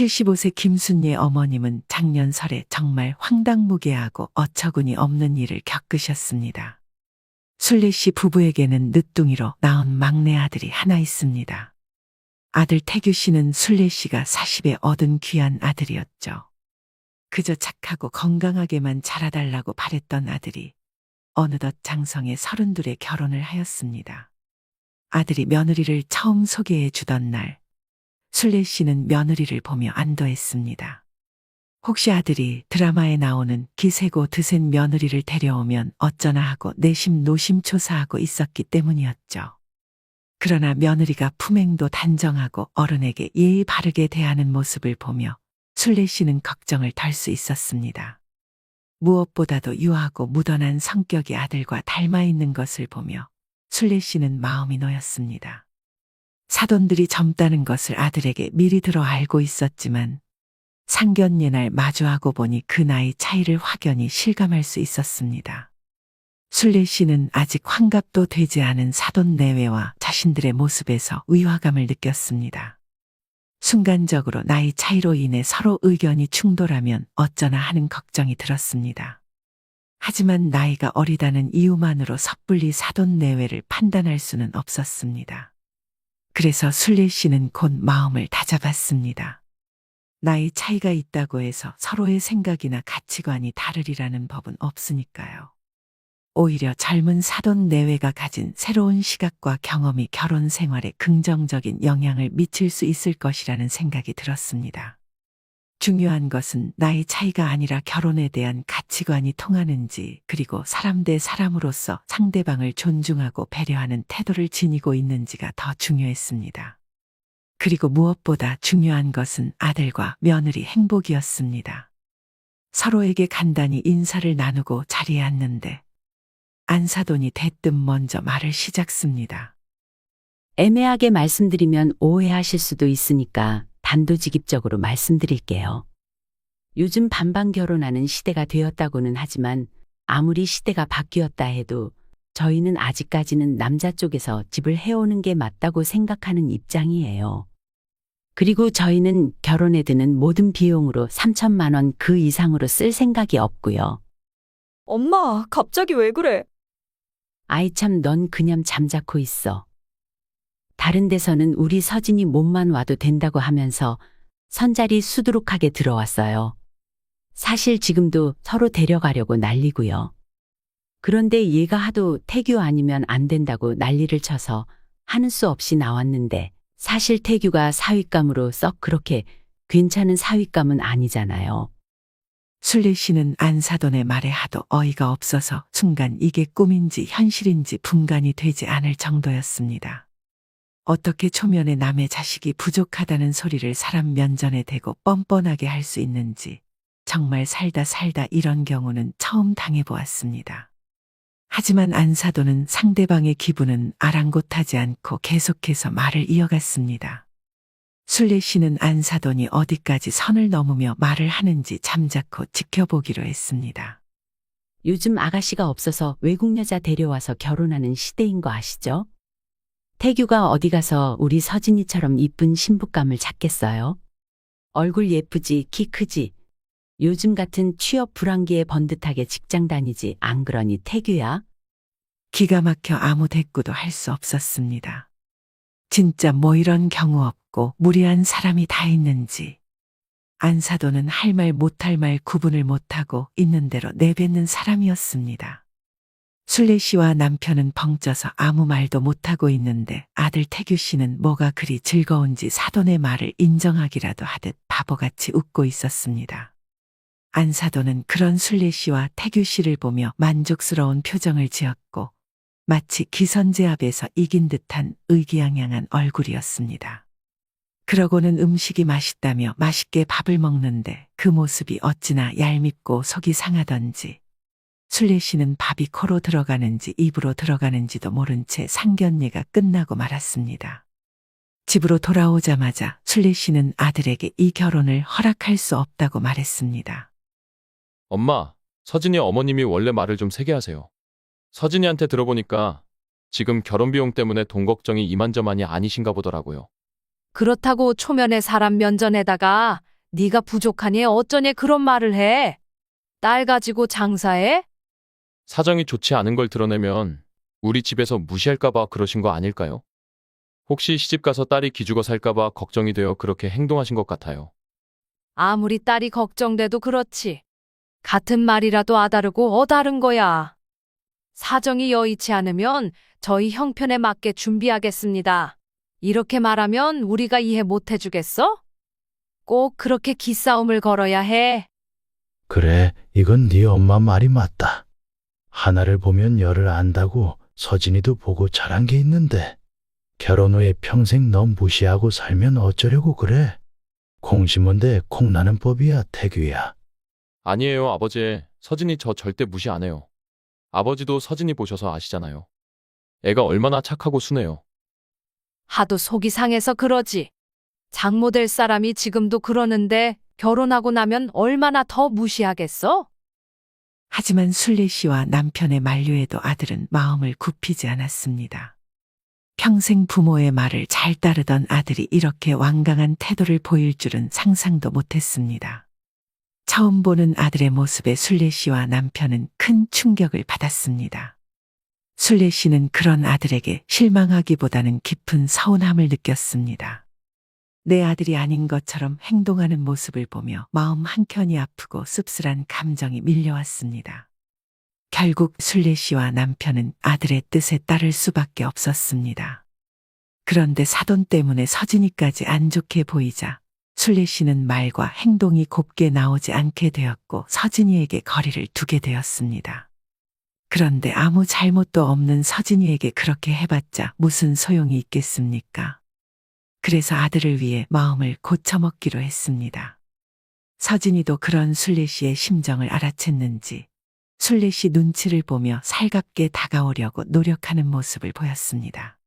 75세 김순예 어머님은 작년 설에 정말 황당무계하고 어처구니 없는 일을 겪으셨습니다. 순례 씨 부부에게는 늦둥이로 낳은 막내 아들이 하나 있습니다. 아들 태규 씨는 순례 씨가 40에 얻은 귀한 아들이었죠. 그저 착하고 건강하게만 자라달라고 바랬던 아들이 어느덧 장성에 32에 결혼을 하였습니다. 아들이 며느리를 처음 소개해 주던 날, 순례 씨는 며느리를 보며 안도했습니다. 혹시 아들이 드라마에 나오는 기세고 드센 며느리를 데려오면 어쩌나 하고 내심 노심초사하고 있었기 때문이었죠. 그러나 며느리가 품행도 단정하고 어른에게 예의 바르게 대하는 모습을 보며 순례 씨는 걱정을 덜 수 있었습니다. 무엇보다도 유하고 무던한 성격의 아들과 닮아 있는 것을 보며 순례 씨는 마음이 놓였습니다. 사돈들이 젊다는 것을 아들에게 미리 들어 알고 있었지만 상견례날 마주하고 보니 그 나이 차이를 확연히 실감할 수 있었습니다. 순례 씨는 아직 환갑도 되지 않은 사돈 내외와 자신들의 모습에서 위화감을 느꼈습니다. 순간적으로 나이 차이로 인해 서로 의견이 충돌하면 어쩌나 하는 걱정이 들었습니다. 하지만 나이가 어리다는 이유만으로 섣불리 사돈 내외를 판단할 수는 없었습니다. 그래서 순례 씨는 곧 마음을 다잡았습니다. 나이 차이가 있다고 해서 서로의 생각이나 가치관이 다르리라는 법은 없으니까요. 오히려 젊은 사돈 내외가 가진 새로운 시각과 경험이 결혼 생활에 긍정적인 영향을 미칠 수 있을 것이라는 생각이 들었습니다. 중요한 것은 나이 차이가 아니라 결혼에 대한 가치관이 통하는지, 그리고 사람 대 사람으로서 상대방을 존중하고 배려하는 태도를 지니고 있는지가 더 중요했습니다. 그리고 무엇보다 중요한 것은 아들과 며느리 행복이었습니다. 서로에게 간단히 인사를 나누고 자리에 앉는데 안사돈이 대뜸 먼저 말을 시작습니다. 애매하게 말씀드리면 오해하실 수도 있으니까 단도직입적으로 말씀드릴게요. 요즘 반반 결혼하는 시대가 되었다고는 하지만 아무리 시대가 바뀌었다 해도 저희는 아직까지는 남자 쪽에서 집을 해오는 게 맞다고 생각하는 입장이에요. 그리고 저희는 결혼에 드는 모든 비용으로 3천만 원 그 이상으로 쓸 생각이 없고요. 엄마, 갑자기 왜 그래? 아이 참 넌 그냥 잠자코 있어. 다른 데서는 우리 서진이 몸만 와도 된다고 하면서 선자리 수두룩하게 들어왔어요. 사실 지금도 서로 데려가려고 난리고요. 그런데 얘가 하도 태규 아니면 안 된다고 난리를 쳐서 하는 수 없이 나왔는데 사실 태규가 사윗감으로 썩 그렇게 괜찮은 사윗감은 아니잖아요. 순례 씨는 안사돈의 말에 하도 어이가 없어서 순간 이게 꿈인지 현실인지 분간이 되지 않을 정도였습니다. 어떻게 초면에 남의 자식이 부족하다는 소리를 사람 면전에 대고 뻔뻔하게 할 수 있는지 정말 살다 이런 경우는 처음 당해보았습니다. 하지만 안사돈은 상대방의 기분은 아랑곳하지 않고 계속해서 말을 이어갔습니다. 순례 씨는 안사돈이 어디까지 선을 넘으며 말을 하는지 잠자코 지켜보기로 했습니다. 요즘 아가씨가 없어서 외국 여자 데려와서 결혼하는 시대인 거 아시죠? 태규가 어디 가서 우리 서진이처럼 이쁜 신부감을 찾겠어요? 얼굴 예쁘지, 키 크지. 요즘 같은 취업 불황기에 번듯하게 직장 다니지 안 그러니 태규야? 기가 막혀 아무 대꾸도 할 수 없었습니다. 진짜 뭐 이런 경우 없고 무리한 사람이 다 있는지. 안사돈은 할 말 못할 말 구분을 못하고 있는 대로 내뱉는 사람이었습니다. 순례 씨와 남편은 벙쪄서 아무 말도 못하고 있는데 아들 태규 씨는 뭐가 그리 즐거운지 사돈의 말을 인정하기라도 하듯 바보같이 웃고 있었습니다. 안사돈은 그런 순례 씨와 태규 씨를 보며 만족스러운 표정을 지었고 마치 기선제압에서 이긴 듯한 의기양양한 얼굴이었습니다. 그러고는 음식이 맛있다며 맛있게 밥을 먹는데 그 모습이 어찌나 얄밉고 속이 상하던지 순례 씨는 밥이 코로 들어가는지 입으로 들어가는지도 모른 채 상견례가 끝나고 말았습니다. 집으로 돌아오자마자 순례 씨는 아들에게 이 결혼을 허락할 수 없다고 말했습니다. 엄마, 서진이 어머님이 원래 말을 좀 세게 하세요. 서진이한테 들어보니까 지금 결혼 비용 때문에 돈 걱정이 이만저만이 아니신가 보더라고요. 그렇다고 초면에 사람 면전에다가 네가 부족하니 어쩌니 그런 말을 해? 딸 가지고 장사해? 사정이 좋지 않은 걸 드러내면 우리 집에서 무시할까봐 그러신 거 아닐까요? 혹시 시집 가서 딸이 기죽어 살까봐 걱정이 되어 그렇게 행동하신 것 같아요. 아무리 딸이 걱정돼도 그렇지. 같은 말이라도 아다르고 어다른 거야. 사정이 여의치 않으면 저희 형편에 맞게 준비하겠습니다. 이렇게 말하면 우리가 이해 못 해주겠어? 꼭 그렇게 기싸움을 걸어야 해. 그래, 이건 네 엄마 말이 맞다. 하나를 보면 열을 안다고 서진이도 보고 자란 게 있는데 결혼 후에 평생 너 무시하고 살면 어쩌려고 그래? 콩 심은데 콩 나는 법이야, 태규야. 아니에요, 아버지. 서진이 저 절대 무시 안 해요. 아버지도 서진이 보셔서 아시잖아요. 애가 얼마나 착하고 순해요. 하도 속이 상해서 그러지. 장모 될 사람이 지금도 그러는데 결혼하고 나면 얼마나 더 무시하겠어? 하지만 순례 씨와 남편의 만류에도 아들은 마음을 굽히지 않았습니다. 평생 부모의 말을 잘 따르던 아들이 이렇게 완강한 태도를 보일 줄은 상상도 못했습니다. 처음 보는 아들의 모습에 순례 씨와 남편은 큰 충격을 받았습니다. 순례 씨는 그런 아들에게 실망하기보다는 깊은 서운함을 느꼈습니다. 내 아들이 아닌 것처럼 행동하는 모습을 보며 마음 한켠이 아프고 씁쓸한 감정이 밀려왔습니다. 결국 순례 씨와 남편은 아들의 뜻에 따를 수밖에 없었습니다. 그런데 사돈 때문에 서진이까지 안 좋게 보이자 순례 씨는 말과 행동이 곱게 나오지 않게 되었고 서진이에게 거리를 두게 되었습니다. 그런데 아무 잘못도 없는 서진이에게 그렇게 해봤자 무슨 소용이 있겠습니까? 그래서 아들을 위해 마음을 고쳐먹기로 했습니다. 서진이도 그런 순례 씨의 심정을 알아챘는지 순례 씨 눈치를 보며 살갑게 다가오려고 노력하는 모습을 보였습니다.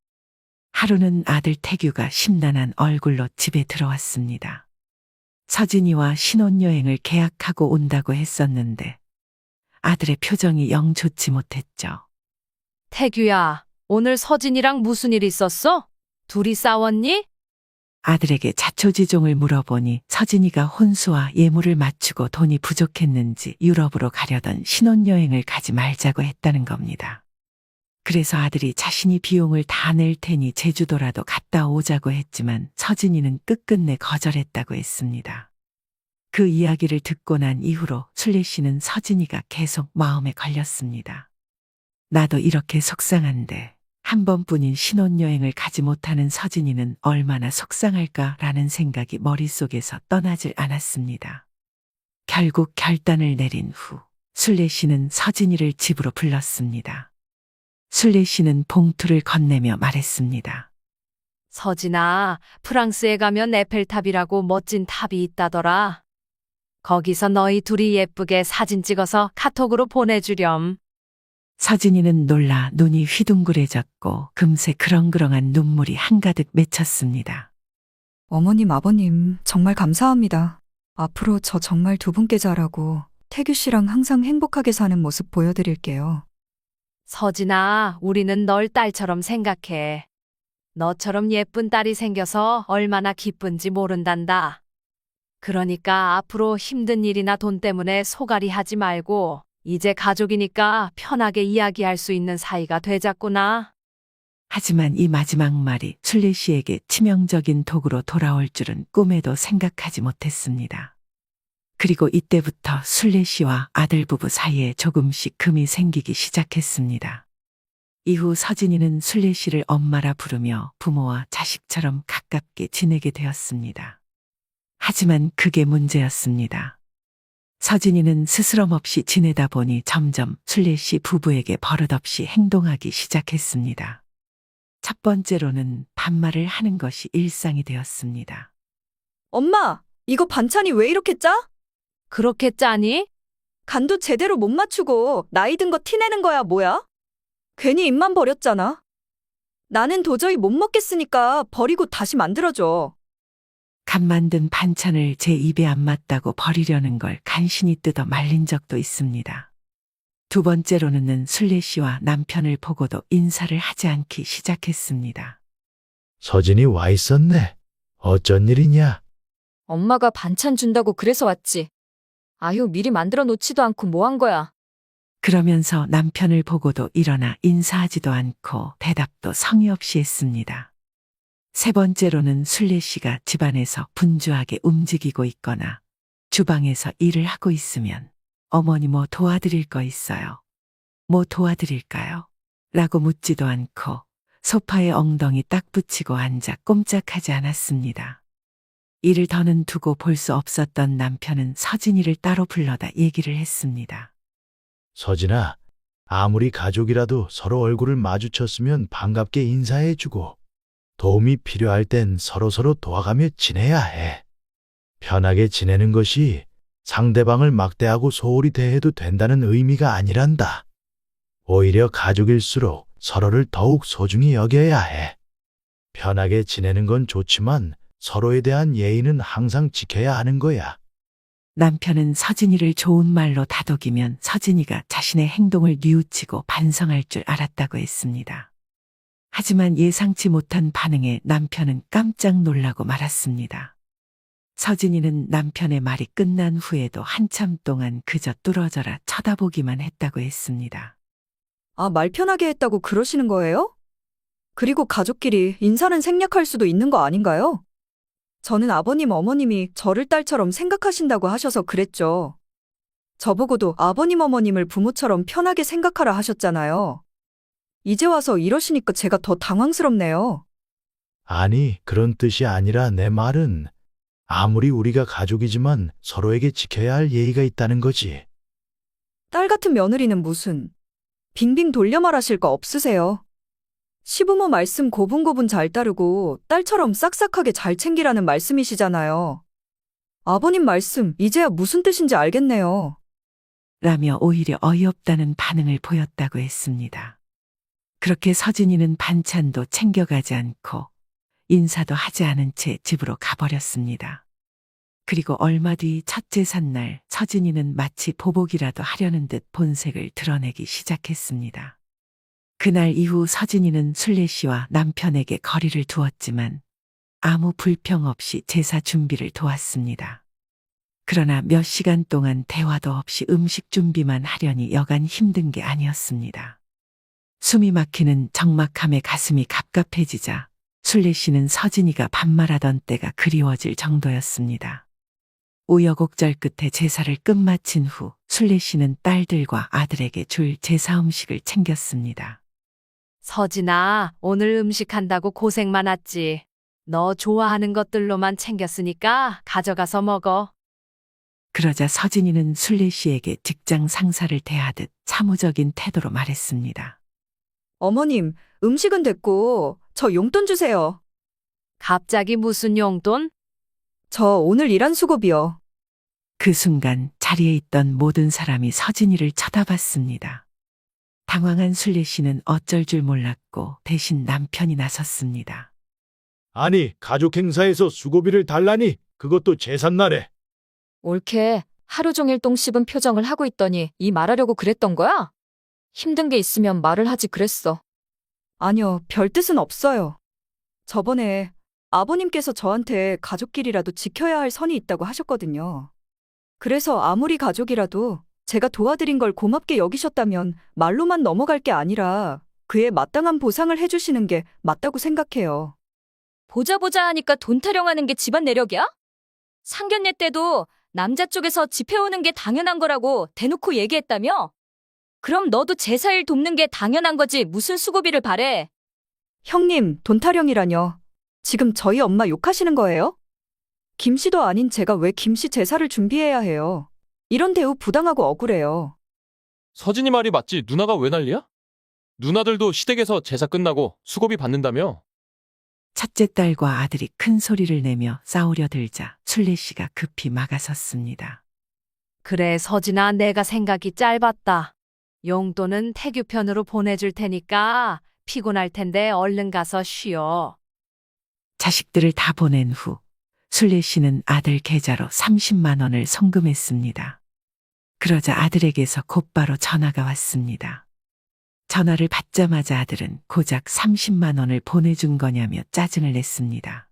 하루는 아들 태규가 심란한 얼굴로 집에 들어왔습니다. 서진이와 신혼여행을 계약하고 온다고 했었는데 아들의 표정이 영 좋지 못했죠. 태규야, 오늘 서진이랑 무슨 일 있었어? 둘이 싸웠니? 아들에게 자초지종을 물어보니 서진이가 혼수와 예물을 맞추고 돈이 부족했는지 유럽으로 가려던 신혼여행을 가지 말자고 했다는 겁니다. 그래서 아들이 자신이 비용을 다 낼 테니 제주도라도 갔다 오자고 했지만 서진이는 끝끝내 거절했다고 했습니다. 그 이야기를 듣고 난 이후로 순례 씨는 서진이가 계속 마음에 걸렸습니다. 나도 이렇게 속상한데 한 번뿐인 신혼여행을 가지 못하는 서진이는 얼마나 속상할까라는 생각이 머릿속에서 떠나질 않았습니다. 결국 결단을 내린 후 순례 씨는 서진이를 집으로 불렀습니다. 순례 씨는 봉투를 건네며 말했습니다. 서진아, 프랑스에 가면 에펠탑이라고 멋진 탑이 있다더라. 거기서 너희 둘이 예쁘게 사진 찍어서 카톡으로 보내주렴. 서진이는 놀라 눈이 휘둥그레졌고 금세 그렁그렁한 눈물이 한가득 맺혔습니다. 어머님, 아버님, 정말 감사합니다. 앞으로 저 정말 두 분께 잘하고 태규 씨랑 항상 행복하게 사는 모습 보여드릴게요. 서진아, 우리는 널 딸처럼 생각해. 너처럼 예쁜 딸이 생겨서 얼마나 기쁜지 모른단다. 그러니까 앞으로 힘든 일이나 돈 때문에 소갈이 하지 말고 이제 가족이니까 편하게 이야기할 수 있는 사이가 되자꾸나. 하지만 이 마지막 말이 순례 씨에게 치명적인 독으로 돌아올 줄은 꿈에도 생각하지 못했습니다. 그리고 이때부터 순례 씨와 아들 부부 사이에 조금씩 금이 생기기 시작했습니다. 이후 서진이는 순례 씨를 엄마라 부르며 부모와 자식처럼 가깝게 지내게 되었습니다. 하지만 그게 문제였습니다. 서진이는 스스럼 없이 지내다 보니 점점 순례 씨 부부에게 버릇없이 행동하기 시작했습니다. 첫 번째로는 반말을 하는 것이 일상이 되었습니다. 엄마, 이거 반찬이 왜 이렇게 짜? 그렇게 짜니? 간도 제대로 못 맞추고 나이 든 거 티내는 거야, 뭐야? 괜히 입만 버렸잖아. 나는 도저히 못 먹겠으니까 버리고 다시 만들어줘. 간 만든 반찬을 제 입에 안 맞다고 버리려는 걸 간신히 뜯어 말린 적도 있습니다. 두 번째로는 순례 씨와 남편을 보고도 인사를 하지 않기 시작했습니다. 서진이 와 있었네. 어쩐 일이냐? 엄마가 반찬 준다고 그래서 왔지. 아유, 미리 만들어 놓지도 않고 뭐 한 거야? 그러면서 남편을 보고도 일어나 인사하지도 않고 대답도 성의 없이 했습니다. 세 번째로는 순례 씨가 집안에서 분주하게 움직이고 있거나 주방에서 일을 하고 있으면 어머니 뭐 도와드릴 거 있어요? 뭐 도와드릴까요? 라고 묻지도 않고 소파에 엉덩이 딱 붙이고 앉아 꼼짝하지 않았습니다. 이를 더는 두고 볼 수 없었던 남편은 서진이를 따로 불러다 얘기를 했습니다. 서진아, 아무리 가족이라도 서로 얼굴을 마주쳤으면 반갑게 인사해주고 도움이 필요할 땐 서로서로 도와가며 지내야 해. 편하게 지내는 것이 상대방을 막대하고 소홀히 대해도 된다는 의미가 아니란다. 오히려 가족일수록 서로를 더욱 소중히 여겨야 해. 편하게 지내는 건 좋지만 서로에 대한 예의는 항상 지켜야 하는 거야. 남편은 서진이를 좋은 말로 다독이면 서진이가 자신의 행동을 뉘우치고 반성할 줄 알았다고 했습니다. 하지만 예상치 못한 반응에 남편은 깜짝 놀라고 말았습니다. 서진이는 남편의 말이 끝난 후에도 한참 동안 그저 뚫어져라 쳐다보기만 했다고 했습니다. 아, 말 편하게 했다고 그러시는 거예요? 그리고 가족끼리 인사는 생략할 수도 있는 거 아닌가요? 저는 아버님, 어머님이 저를 딸처럼 생각하신다고 하셔서 그랬죠. 저보고도 아버님, 어머님을 부모처럼 편하게 생각하라 하셨잖아요. 이제 와서 이러시니까 제가 더 당황스럽네요. 아니, 그런 뜻이 아니라 내 말은 아무리 우리가 가족이지만 서로에게 지켜야 할 예의가 있다는 거지. 딸 같은 며느리는 무슨 빙빙 돌려 말하실 거 없으세요? 시부모 말씀 고분고분 잘 따르고 딸처럼 싹싹하게 잘 챙기라는 말씀이시잖아요. 아버님 말씀 이제야 무슨 뜻인지 알겠네요. 라며 오히려 어이없다는 반응을 보였다고 했습니다. 그렇게 서진이는 반찬도 챙겨가지 않고 인사도 하지 않은 채 집으로 가버렸습니다. 그리고 얼마 뒤 첫째 산날 서진이는 마치 보복이라도 하려는 듯 본색을 드러내기 시작했습니다. 그날 이후 서진이는 순례 씨와 남편에게 거리를 두었지만 아무 불평 없이 제사 준비를 도왔습니다. 그러나 몇 시간 동안 대화도 없이 음식 준비만 하려니 여간 힘든 게 아니었습니다. 숨이 막히는 적막함에 가슴이 갑갑해지자 순례 씨는 서진이가 반말하던 때가 그리워질 정도였습니다. 우여곡절 끝에 제사를 끝마친 후 순례 씨는 딸들과 아들에게 줄 제사 음식을 챙겼습니다. 서진아, 오늘 음식 한다고 고생 많았지. 너 좋아하는 것들로만 챙겼으니까 가져가서 먹어. 그러자 서진이는 순례 씨에게 직장 상사를 대하듯 사무적인 태도로 말했습니다. 어머님, 음식은 됐고 저 용돈 주세요. 갑자기 무슨 용돈? 저 오늘 일한 수고비요. 그 순간 자리에 있던 모든 사람이 서진이를 쳐다봤습니다. 당황한 순례 씨는 어쩔 줄 몰랐고 대신 남편이 나섰습니다. 아니, 가족 행사에서 수고비를 달라니 그것도 제삿날에. 옳게 하루 종일 똥 씹은 표정을 하고 있더니 이 말하려고 그랬던 거야? 힘든 게 있으면 말을 하지 그랬어. 아니요, 별 뜻은 없어요. 저번에 아버님께서 저한테 가족끼리라도 지켜야 할 선이 있다고 하셨거든요. 그래서 아무리 가족이라도 제가 도와드린 걸 고맙게 여기셨다면 말로만 넘어갈 게 아니라 그에 마땅한 보상을 해주시는 게 맞다고 생각해요. 보자 하니까 돈 타령하는 게 집안 내력이야? 상견례 때도 남자 쪽에서 집해오는 게 당연한 거라고 대놓고 얘기했다며? 그럼 너도 제사일 돕는 게 당연한 거지 무슨 수고비를 바래? 형님, 돈 타령이라뇨. 지금 저희 엄마 욕하시는 거예요? 김씨도 아닌 제가 왜 김씨 제사를 준비해야 해요? 이런 대우 부당하고 억울해요. 서진이 말이 맞지. 누나가 왜 난리야? 누나들도 시댁에서 제사 끝나고 수고비 받는다며. 첫째 딸과 아들이 큰 소리를 내며 싸우려 들자 순례 씨가 급히 막아섰습니다. 그래, 서진아, 내가 생각이 짧았다. 용돈은 태규편으로 보내줄 테니까 피곤할 텐데 얼른 가서 쉬어. 자식들을 다 보낸 후 순례 씨는 아들 계좌로 30만 원을 송금했습니다. 그러자 아들에게서 곧바로 전화가 왔습니다. 전화를 받자마자 아들은 고작 30만 원을 보내준 거냐며 짜증을 냈습니다.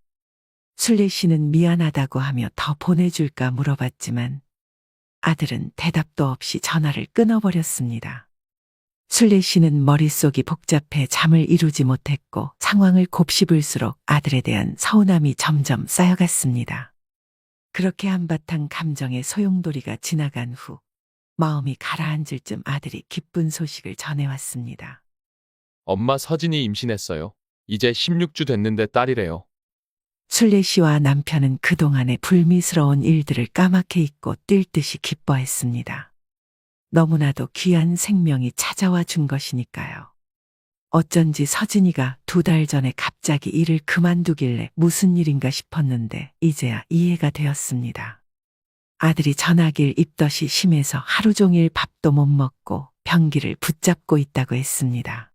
순례 씨는 미안하다고 하며 더 보내줄까 물어봤지만 아들은 대답도 없이 전화를 끊어버렸습니다. 순례 씨는 머릿속이 복잡해 잠을 이루지 못했고 상황을 곱씹을수록 아들에 대한 서운함이 점점 쌓여갔습니다. 그렇게 한바탕 감정의 소용돌이가 지나간 후 마음이 가라앉을 쯤 아들이 기쁜 소식을 전해왔습니다. 엄마 서진이 임신했어요. 이제 16주 됐는데 딸이래요. 순례 씨와 남편은 그동안의 불미스러운 일들을 까맣게 잊고 뛸 듯이 기뻐했습니다. 너무나도 귀한 생명이 찾아와 준 것이니까요. 어쩐지 서진이가 2달 전에 갑자기 일을 그만두길래 무슨 일인가 싶었는데 이제야 이해가 되었습니다. 아들이 전화길 입덧이 심해서 하루 종일 밥도 못 먹고 변기를 붙잡고 있다고 했습니다.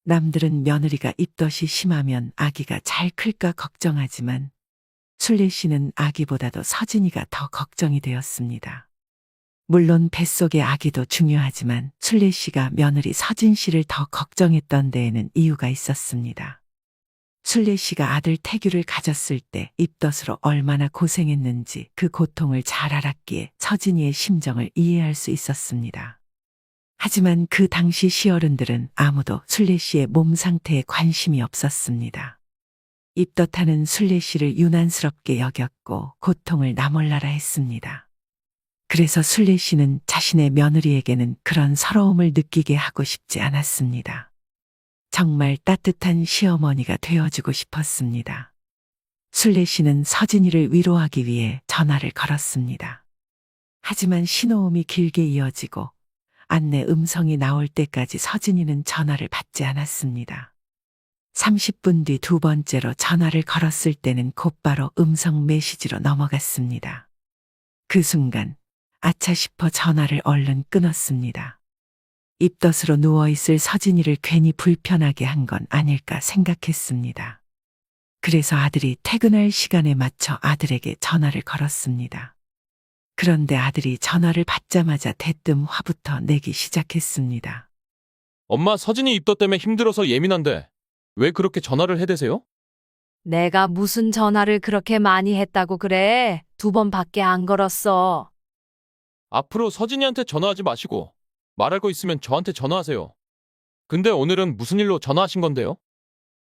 남들은 며느리가 입덧이 심하면 아기가 잘 클까 걱정하지만 순례 씨는 아기보다도 서진이가 더 걱정이 되었습니다. 물론 뱃속의 아기도 중요하지만 순례 씨가 며느리 서진 씨를 더 걱정했던 데에는 이유가 있었습니다. 순례 씨가 아들 태규를 가졌을 때 입덧으로 얼마나 고생했는지 그 고통을 잘 알았기에 서진이의 심정을 이해할 수 있었습니다. 하지만 그 당시 시어른들은 아무도 순례 씨의 몸 상태에 관심이 없었습니다. 입덧하는 순례 씨를 유난스럽게 여겼고 고통을 나몰라라 했습니다. 그래서 순례 씨는 자신의 며느리에게는 그런 서러움을 느끼게 하고 싶지 않았습니다. 정말 따뜻한 시어머니가 되어주고 싶었습니다. 순례 씨는 서진이를 위로하기 위해 전화를 걸었습니다. 하지만 신호음이 길게 이어지고 안내 음성이 나올 때까지 서진이는 전화를 받지 않았습니다. 30분 뒤 2번째로 전화를 걸었을 때는 곧바로 음성 메시지로 넘어갔습니다. 그 순간 아차 싶어 전화를 얼른 끊었습니다. 입덧으로 누워있을 서진이를 괜히 불편하게 한 건 아닐까 생각했습니다. 그래서 아들이 퇴근할 시간에 맞춰 아들에게 전화를 걸었습니다. 그런데 아들이 전화를 받자마자 대뜸 화부터 내기 시작했습니다. 엄마 서진이 입덧 때문에 힘들어서 예민한데 왜 그렇게 전화를 해대세요? 내가 무슨 전화를 그렇게 많이 했다고 그래? 2번밖에 안 걸었어. 앞으로 서진이한테 전화하지 마시고 말할 거 있으면 저한테 전화하세요. 근데 오늘은 무슨 일로 전화하신 건데요?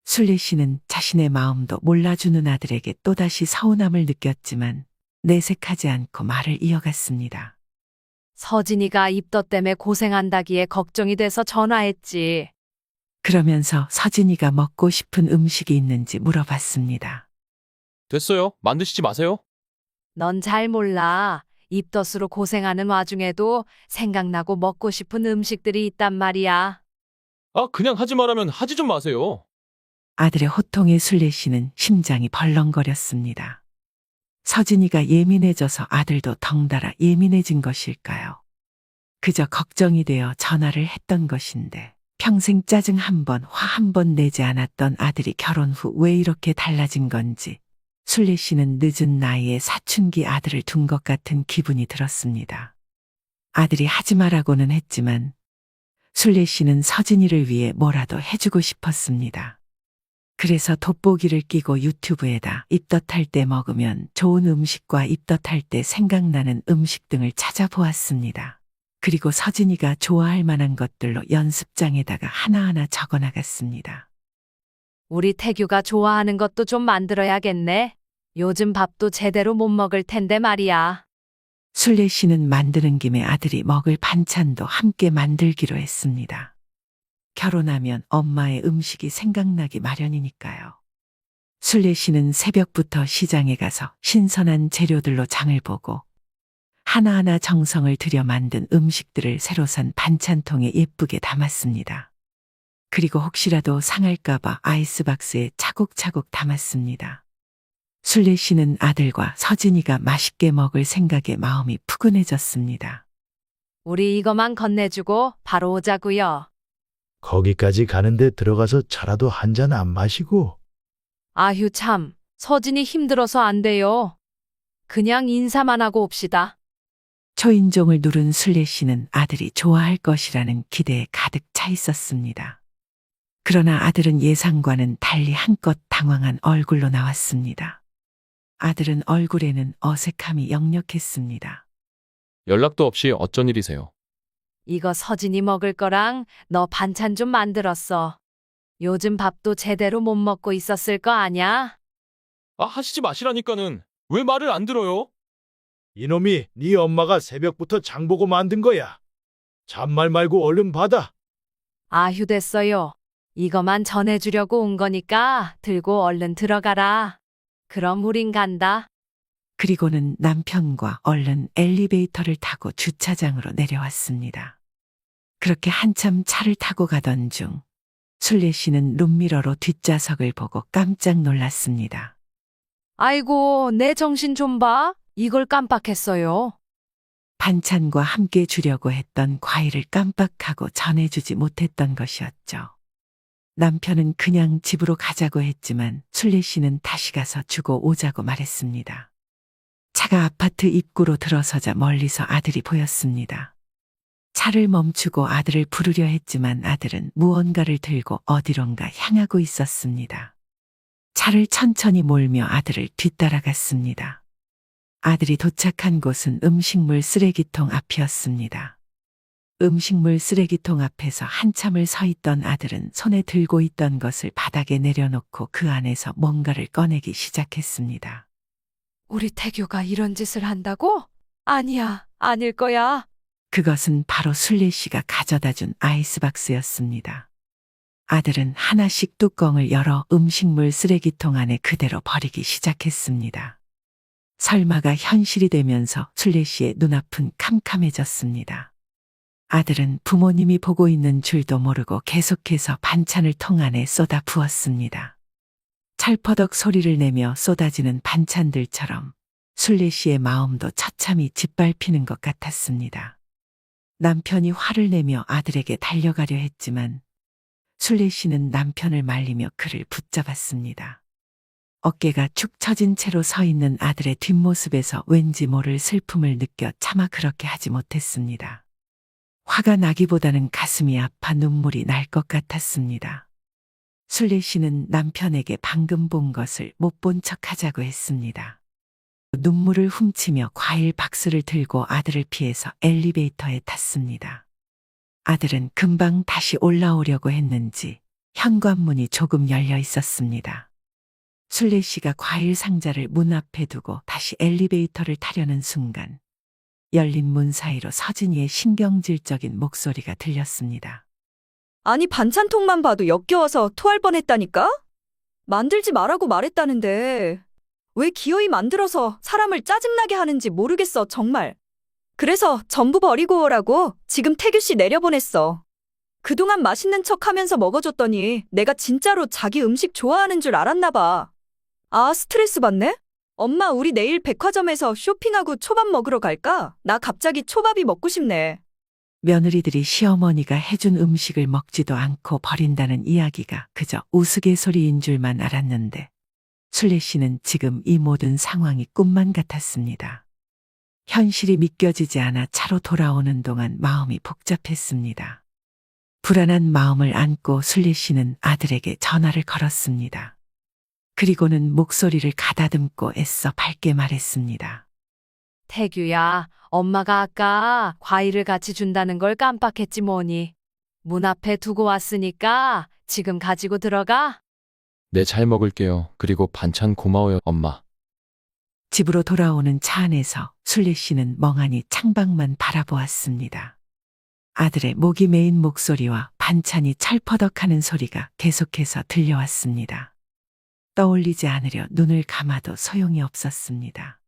순례 씨는 자신의 마음도 몰라주는 아들에게 또다시 서운함을 느꼈지만 내색하지 않고 말을 이어갔습니다. 서진이가 입덧 때문에 고생한다기에 걱정이 돼서 전화했지. 그러면서 서진이가 먹고 싶은 음식이 있는지 물어봤습니다. 됐어요. 만드시지 마세요. 넌 잘 몰라. 입덧으로 고생하는 와중에도 생각나고 먹고 싶은 음식들이 있단 말이야. 아, 그냥 하지 말라면 하지 좀 마세요. 아들의 호통에 순례 씨는 심장이 벌렁거렸습니다. 서진이가 예민해져서 아들도 덩달아 예민해진 것일까요? 그저 걱정이 되어 전화를 했던 것인데 평생 짜증 한 번, 화 한 번 내지 않았던 아들이 결혼 후 왜 이렇게 달라진 건지 순례 씨는 늦은 나이에 사춘기 아들을 둔 것 같은 기분이 들었습니다. 아들이 하지 말라고는 했지만 순례 씨는 서진이를 위해 뭐라도 해주고 싶었습니다. 그래서 돋보기를 끼고 유튜브에다 입덧할 때 먹으면 좋은 음식과 입덧할 때 생각나는 음식 등을 찾아보았습니다. 그리고 서진이가 좋아할 만한 것들로 연습장에다가 하나하나 적어나갔습니다. 우리 태규가 좋아하는 것도 좀 만들어야겠네. 요즘 밥도 제대로 못 먹을 텐데 말이야. 순례 씨는 만드는 김에 아들이 먹을 반찬도 함께 만들기로 했습니다. 결혼하면 엄마의 음식이 생각나기 마련이니까요. 순례 씨는 새벽부터 시장에 가서 신선한 재료들로 장을 보고 하나하나 정성을 들여 만든 음식들을 새로 산 반찬통에 예쁘게 담았습니다. 그리고 혹시라도 상할까봐 아이스박스에 차곡차곡 담았습니다. 순례 씨는 아들과 서진이가 맛있게 먹을 생각에 마음이 푸근해졌습니다. 우리 이거만 건네주고 바로 오자고요. 거기까지 가는데 들어가서 차라도 한 잔 안 마시고. 아휴 참, 서진이 힘들어서 안 돼요. 그냥 인사만 하고 옵시다. 초인종을 누른 순례 씨는 아들이 좋아할 것이라는 기대에 가득 차 있었습니다. 그러나 아들은 예상과는 달리 한껏 당황한 얼굴로 나왔습니다. 아들은 얼굴에는 어색함이 역력했습니다. 연락도 없이 어쩐 일이세요? 이거 서진이 먹을 거랑 너 반찬 좀 만들었어. 요즘 밥도 제대로 못 먹고 있었을 거 아냐? 아, 하시지 마시라니까는. 왜 말을 안 들어요? 이놈이 네 엄마가 새벽부터 장보고 만든 거야. 잔말 말고 얼른 받아. 아휴 됐어요. 이거만 전해주려고 온 거니까 들고 얼른 들어가라. 그럼 우린 간다. 그리고는 남편과 얼른 엘리베이터를 타고 주차장으로 내려왔습니다. 그렇게 한참 차를 타고 가던 중 순례 씨는 룸미러로 뒷좌석을 보고 깜짝 놀랐습니다. 아이고 내 정신 좀 봐. 이걸 깜빡했어요. 반찬과 함께 주려고 했던 과일을 깜빡하고 전해주지 못했던 것이었죠. 남편은 그냥 집으로 가자고 했지만 순례 씨는 다시 가서 주고 오자고 말했습니다. 차가 아파트 입구로 들어서자 멀리서 아들이 보였습니다. 차를 멈추고 아들을 부르려 했지만 아들은 무언가를 들고 어디론가 향하고 있었습니다. 차를 천천히 몰며 아들을 뒤따라갔습니다. 아들이 도착한 곳은 음식물 쓰레기통 앞이었습니다. 음식물 쓰레기통 앞에서 한참을 서 있던 아들은 손에 들고 있던 것을 바닥에 내려놓고 그 안에서 뭔가를 꺼내기 시작했습니다. 우리 태규가 이런 짓을 한다고? 아니야, 아닐 거야. 그것은 바로 순례 씨가 가져다 준 아이스박스였습니다. 아들은 하나씩 뚜껑을 열어 음식물 쓰레기통 안에 그대로 버리기 시작했습니다. 설마가 현실이 되면서 순례 씨의 눈앞은 캄캄해졌습니다. 아들은 부모님이 보고 있는 줄도 모르고 계속해서 반찬을 통 안에 쏟아 부었습니다. 찰퍼덕 소리를 내며 쏟아지는 반찬들처럼 순례 씨의 마음도 처참히 짓밟히는 것 같았습니다. 남편이 화를 내며 아들에게 달려가려 했지만 순례 씨는 남편을 말리며 그를 붙잡았습니다. 어깨가 축 처진 채로 서 있는 아들의 뒷모습에서 왠지 모를 슬픔을 느껴 차마 그렇게 하지 못했습니다. 화가 나기보다는 가슴이 아파 눈물이 날 것 같았습니다. 순례 씨는 남편에게 방금 본 것을 못 본 척 하자고 했습니다. 눈물을 훔치며 과일 박스를 들고 아들을 피해서 엘리베이터에 탔습니다. 아들은 금방 다시 올라오려고 했는지 현관문이 조금 열려 있었습니다. 순례 씨가 과일 상자를 문 앞에 두고 다시 엘리베이터를 타려는 순간 열린 문 사이로 서진이의 신경질적인 목소리가 들렸습니다. 아니 반찬통만 봐도 역겨워서 토할 뻔했다니까? 만들지 말라고 말했다는데 왜 기어이 만들어서 사람을 짜증나게 하는지 모르겠어 정말. 그래서 전부 버리고 오라고 지금 태규 씨 내려보냈어. 그동안 맛있는 척하면서 먹어줬더니 내가 진짜로 자기 음식 좋아하는 줄 알았나 봐. 아 스트레스 받네? 엄마 우리 내일 백화점에서 쇼핑하고 초밥 먹으러 갈까? 나 갑자기 초밥이 먹고 싶네. 며느리들이 시어머니가 해준 음식을 먹지도 않고 버린다는 이야기가 그저 우스갯소리인 줄만 알았는데 순례 씨는 지금 이 모든 상황이 꿈만 같았습니다. 현실이 믿겨지지 않아 차로 돌아오는 동안 마음이 복잡했습니다. 불안한 마음을 안고 순례 씨는 아들에게 전화를 걸었습니다. 그리고는 목소리를 가다듬고 애써 밝게 말했습니다. 태규야, 엄마가 아까 과일을 같이 준다는 걸 깜빡했지 뭐니. 문 앞에 두고 왔으니까 지금 가지고 들어가. 네, 잘 먹을게요. 그리고 반찬 고마워요, 엄마. 집으로 돌아오는 차 안에서 순례 씨는 멍하니 창밖만 바라보았습니다. 아들의 목이 메인 목소리와 반찬이 찰퍼덕하는 소리가 계속해서 들려왔습니다. 떠올리지 않으려 눈을 감아도 소용이 없었습니다.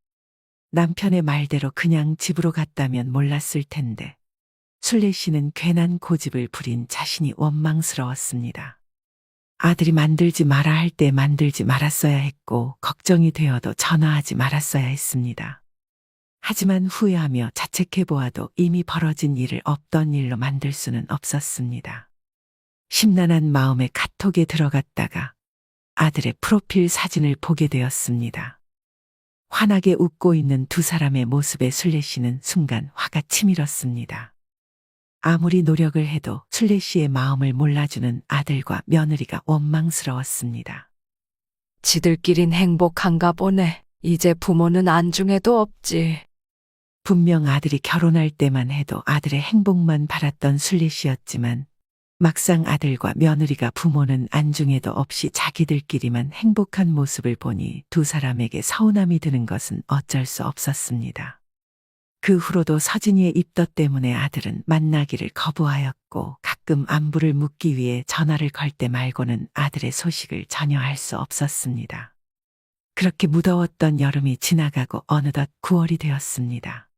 남편의 말대로 그냥 집으로 갔다면 몰랐을 텐데 순례 씨는 괜한 고집을 부린 자신이 원망스러웠습니다. 아들이 만들지 마라 할 때 만들지 말았어야 했고 걱정이 되어도 전화하지 말았어야 했습니다. 하지만 후회하며 자책해보아도 이미 벌어진 일을 없던 일로 만들 수는 없었습니다. 심란한 마음에 카톡에 들어갔다가 아들의 프로필 사진을 보게 되었습니다. 환하게 웃고 있는 두 사람의 모습에 순례 씨는 순간 화가 치밀었습니다. 아무리 노력을 해도 순례 씨의 마음을 몰라주는 아들과 며느리가 원망스러웠습니다. 지들끼린 행복한가 보네. 이제 부모는 안중에도 없지. 분명 아들이 결혼할 때만 해도 아들의 행복만 바랐던 순례 씨였지만 막상 아들과 며느리가 부모는 안중에도 없이 자기들끼리만 행복한 모습을 보니 두 사람에게 서운함이 드는 것은 어쩔 수 없었습니다. 그 후로도 서진이의 입덧 때문에 아들은 만나기를 거부하였고 가끔 안부를 묻기 위해 전화를 걸 때 말고는 아들의 소식을 전혀 알 수 없었습니다. 그렇게 무더웠던 여름이 지나가고 어느덧 9월이 되었습니다.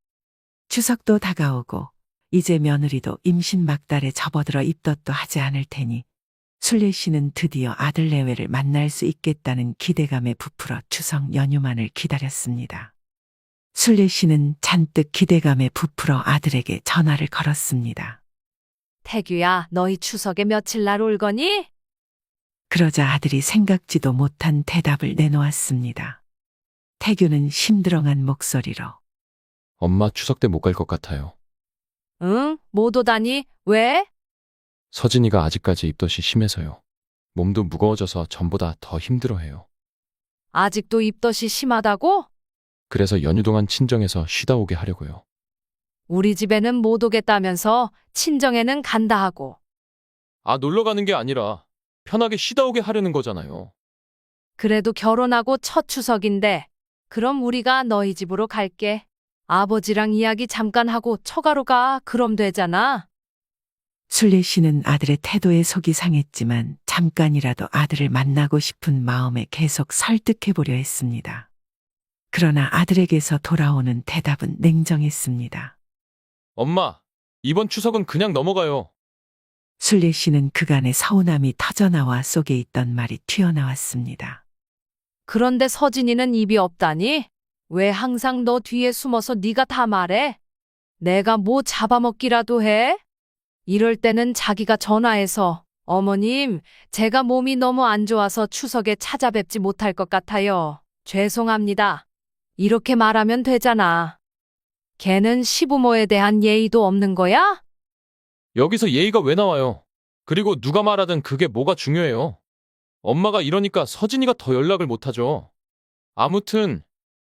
추석도 다가오고 이제 며느리도 임신 막달에 접어들어 입덧도 하지 않을 테니 순례 씨는 드디어 아들 내외를 만날 수 있겠다는 기대감에 부풀어 추석 연휴만을 기다렸습니다. 순례 씨는 잔뜩 기대감에 부풀어 아들에게 전화를 걸었습니다. 태규야, 너희 추석에 며칠 날 올 거니? 그러자 아들이 생각지도 못한 대답을 내놓았습니다. 태규는 심드렁한 목소리로 엄마 추석 때 못 갈 것 같아요. 응? 못 오다니? 왜? 서진이가 아직까지 입덧이 심해서요. 몸도 무거워져서 전보다 더 힘들어해요. 아직도 입덧이 심하다고? 그래서 연휴 동안 친정에서 쉬다 오게 하려고요. 우리 집에는 못 오겠다면서 친정에는 간다 하고. 아, 놀러 가는 게 아니라 편하게 쉬다 오게 하려는 거잖아요. 그래도 결혼하고 첫 추석인데 그럼 우리가 너희 집으로 갈게. 아버지랑 이야기 잠깐 하고 처가로 가. 그럼 되잖아. 순례 씨는 아들의 태도에 속이 상했지만 잠깐이라도 아들을 만나고 싶은 마음에 계속 설득해 보려 했습니다. 그러나 아들에게서 돌아오는 대답은 냉정했습니다. 엄마, 이번 추석은 그냥 넘어가요. 순례 씨는 그간의 서운함이 터져나와 속에 있던 말이 튀어나왔습니다. 그런데 서진이는 입이 없다니? 왜 항상 너 뒤에 숨어서 네가 다 말해? 내가 뭐 잡아먹기라도 해? 이럴 때는 자기가 전화해서 어머님, 제가 몸이 너무 안 좋아서 추석에 찾아뵙지 못할 것 같아요. 죄송합니다. 이렇게 말하면 되잖아. 걔는 시부모에 대한 예의도 없는 거야? 여기서 예의가 왜 나와요? 그리고 누가 말하든 그게 뭐가 중요해요? 엄마가 이러니까 서진이가 더 연락을 못하죠. 아무튼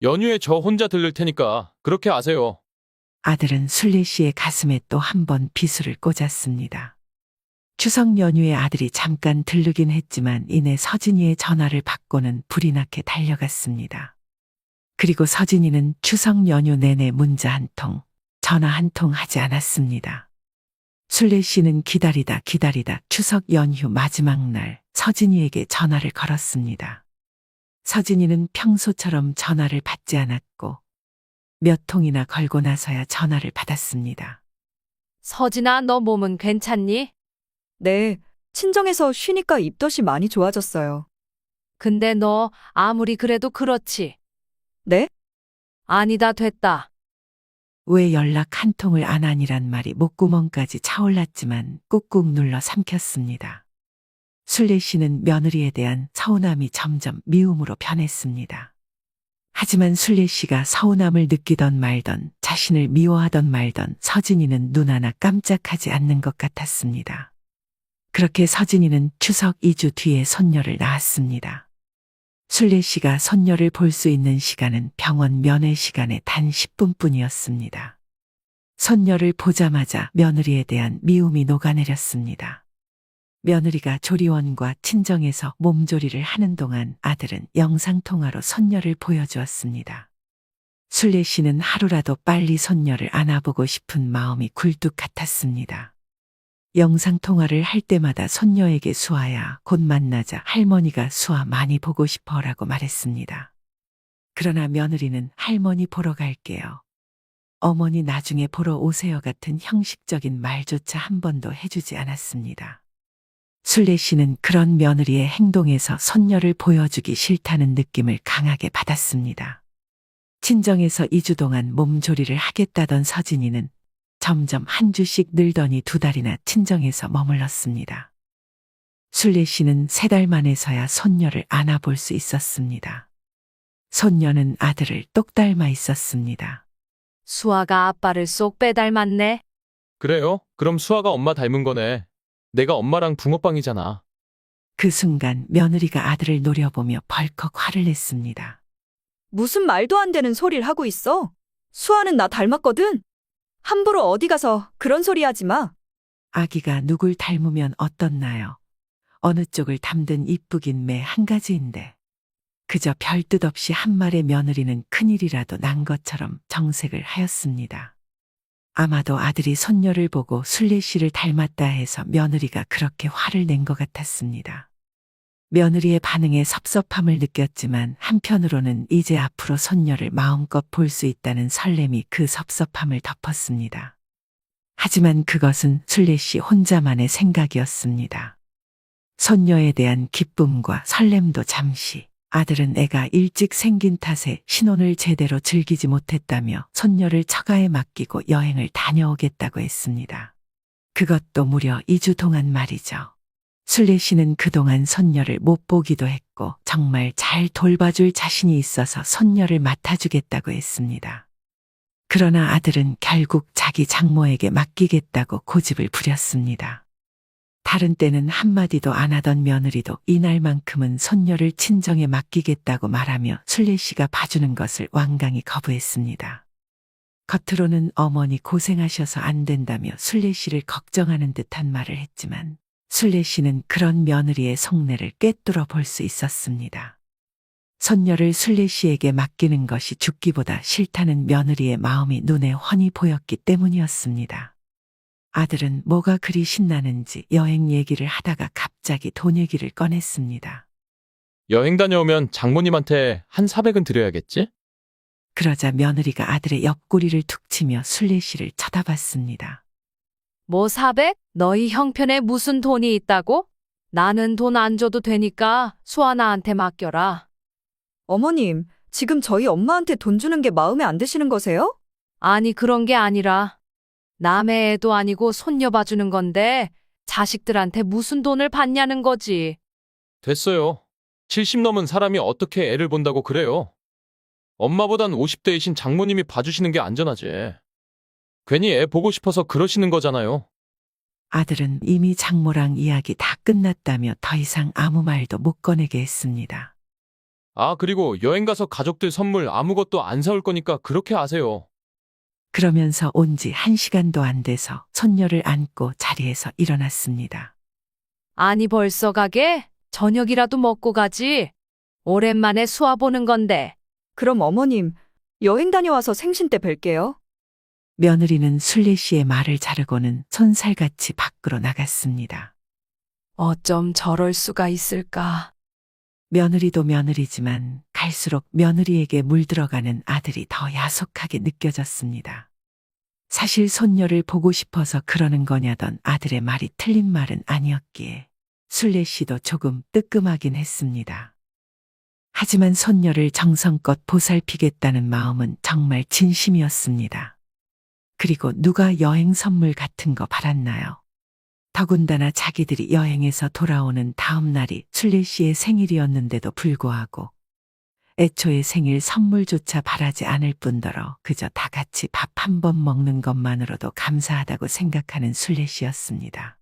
연휴에 저 혼자 들를 테니까 그렇게 아세요. 아들은 순례 씨의 가슴에 또 한 번 비수를 꽂았습니다. 추석 연휴에 아들이 잠깐 들르긴 했지만 이내 서진이의 전화를 받고는 불이 나게 달려갔습니다. 그리고 서진이는 추석 연휴 내내 문자 한 통, 전화 한 통 하지 않았습니다. 순례 씨는 기다리다 추석 연휴 마지막 날 서진이에게 전화를 걸었습니다. 서진이는 평소처럼 전화를 받지 않았고 몇 통이나 걸고 나서야 전화를 받았습니다. 서진아, 너 몸은 괜찮니? 네, 친정에서 쉬니까 입덧이 많이 좋아졌어요. 근데 너 아무리 그래도 그렇지. 네? 아니다, 됐다. 왜 연락 한 통을 안 하니란 말이 목구멍까지 차올랐지만 꾹꾹 눌러 삼켰습니다. 순례 씨는 며느리에 대한 서운함이 점점 미움으로 변했습니다. 하지만 순례 씨가 서운함을 느끼던 말던 자신을 미워하던 말던 서진이는 눈 하나 깜짝하지 않는 것 같았습니다. 그렇게 서진이는 추석 2주 뒤에 손녀를 낳았습니다. 순례 씨가 손녀를 볼 수 있는 시간은 병원 면회 시간의 단 10분뿐이었습니다. 손녀를 보자마자 며느리에 대한 미움이 녹아내렸습니다. 며느리가 조리원과 친정에서 몸조리를 하는 동안 아들은 영상통화로 손녀를 보여주었습니다. 순례 씨는 하루라도 빨리 손녀를 안아보고 싶은 마음이 굴뚝 같았습니다. 영상통화를 할 때마다 손녀에게 수아야, 곧 만나자. 할머니가 수아 많이 보고 싶어라고 말했습니다. 그러나 며느리는 할머니 보러 갈게요. 어머니 나중에 보러 오세요 같은 형식적인 말조차 한 번도 해주지 않았습니다. 순례 씨는 그런 며느리의 행동에서 손녀를 보여주기 싫다는 느낌을 강하게 받았습니다. 친정에서 2주 동안 몸조리를 하겠다던 서진이는 점점 한 주씩 늘더니 2달이나 친정에서 머물렀습니다. 순례 씨는 3달 만에서야 손녀를 안아볼 수 있었습니다. 손녀는 아들을 똑 닮아 있었습니다. 수아가 아빠를 쏙 빼닮았네. 그래요? 그럼 수아가 엄마 닮은 거네. 내가 엄마랑 붕어빵이잖아. 그 순간 며느리가 아들을 노려보며 벌컥 화를 냈습니다. 무슨 말도 안 되는 소리를 하고 있어? 수아는 나 닮았거든? 함부로 어디 가서 그런 소리 하지 마. 아기가 누굴 닮으면 어떻나요? 어느 쪽을 담든 이쁘긴 매 한 가지인데. 그저 별 뜻 없이 한 말의 며느리는 큰일이라도 난 것처럼 정색을 하였습니다. 아마도 아들이 손녀를 보고 순례 씨를 닮았다 해서 며느리가 그렇게 화를 낸 것 같았습니다. 며느리의 반응에 섭섭함을 느꼈지만 한편으로는 이제 앞으로 손녀를 마음껏 볼 수 있다는 설렘이 그 섭섭함을 덮었습니다. 하지만 그것은 순례 씨 혼자만의 생각이었습니다. 손녀에 대한 기쁨과 설렘도 잠시, 아들은 애가 일찍 생긴 탓에 신혼을 제대로 즐기지 못했다며 손녀를 처가에 맡기고 여행을 다녀오겠다고 했습니다. 그것도 무려 2주 동안 말이죠. 순례 씨는 그동안 손녀를 못 보기도 했고 정말 잘 돌봐줄 자신이 있어서 손녀를 맡아주겠다고 했습니다. 그러나 아들은 결국 자기 장모에게 맡기겠다고 고집을 부렸습니다. 다른 때는 한마디도 안 하던 며느리도 이날만큼은 손녀를 친정에 맡기겠다고 말하며 순례 씨가 봐주는 것을 완강히 거부했습니다. 겉으로는 어머니 고생하셔서 안 된다며 순례 씨를 걱정하는 듯한 말을 했지만 순례 씨는 그런 며느리의 속내를 꿰뚫어 볼 수 있었습니다. 손녀를 순례 씨에게 맡기는 것이 죽기보다 싫다는 며느리의 마음이 눈에 훤히 보였기 때문이었습니다. 아들은 뭐가 그리 신나는지 여행 얘기를 하다가 갑자기 돈 얘기를 꺼냈습니다. 여행 다녀오면 장모님한테 한 400은 드려야겠지? 그러자 며느리가 아들의 옆구리를 툭 치며 순례 씨를 쳐다봤습니다. 뭐 400? 너희 형편에 무슨 돈이 있다고? 나는 돈 안 줘도 되니까 수아 나한테 맡겨라. 어머님, 지금 저희 엄마한테 돈 주는 게 마음에 안 드시는 거세요? 아니 그런 게 아니라 남의 애도 아니고 손녀 봐주는 건데 자식들한테 무슨 돈을 받냐는 거지. 됐어요. 70 넘은 사람이 어떻게 애를 본다고 그래요? 엄마보단 50대이신 장모님이 봐주시는 게 안전하지. 괜히 애 보고 싶어서 그러시는 거잖아요. 아들은 이미 장모랑 이야기 다 끝났다며 더 이상 아무 말도 못 꺼내게 했습니다. 아, 그리고 여행 가서 가족들 선물 아무것도 안 사올 거니까 그렇게 아세요. 그러면서 온 지 1시간도 안 돼서 손녀를 안고 자리에서 일어났습니다. 아니 벌써 가게? 저녁이라도 먹고 가지. 오랜만에 수아 보는 건데. 그럼 어머님, 여행 다녀와서 생신 때 뵐게요. 며느리는 순례 씨의 말을 자르고는 손살같이 밖으로 나갔습니다. 어쩜 저럴 수가 있을까. 며느리도 며느리지만 갈수록 며느리에게 물들어가는 아들이 더 야속하게 느껴졌습니다. 사실 손녀를 보고 싶어서 그러는 거냐던 아들의 말이 틀린 말은 아니었기에 순례 씨도 조금 뜨끔하긴 했습니다. 하지만 손녀를 정성껏 보살피겠다는 마음은 정말 진심이었습니다. 그리고 누가 여행 선물 같은 거 받았나요? 더군다나 자기들이 여행에서 돌아오는 다음 날이 순례 씨의 생일이었는데도 불구하고 애초에 생일 선물조차 바라지 않을 뿐더러 그저 다 같이 밥 한 번 먹는 것만으로도 감사하다고 생각하는 순례 씨였습니다.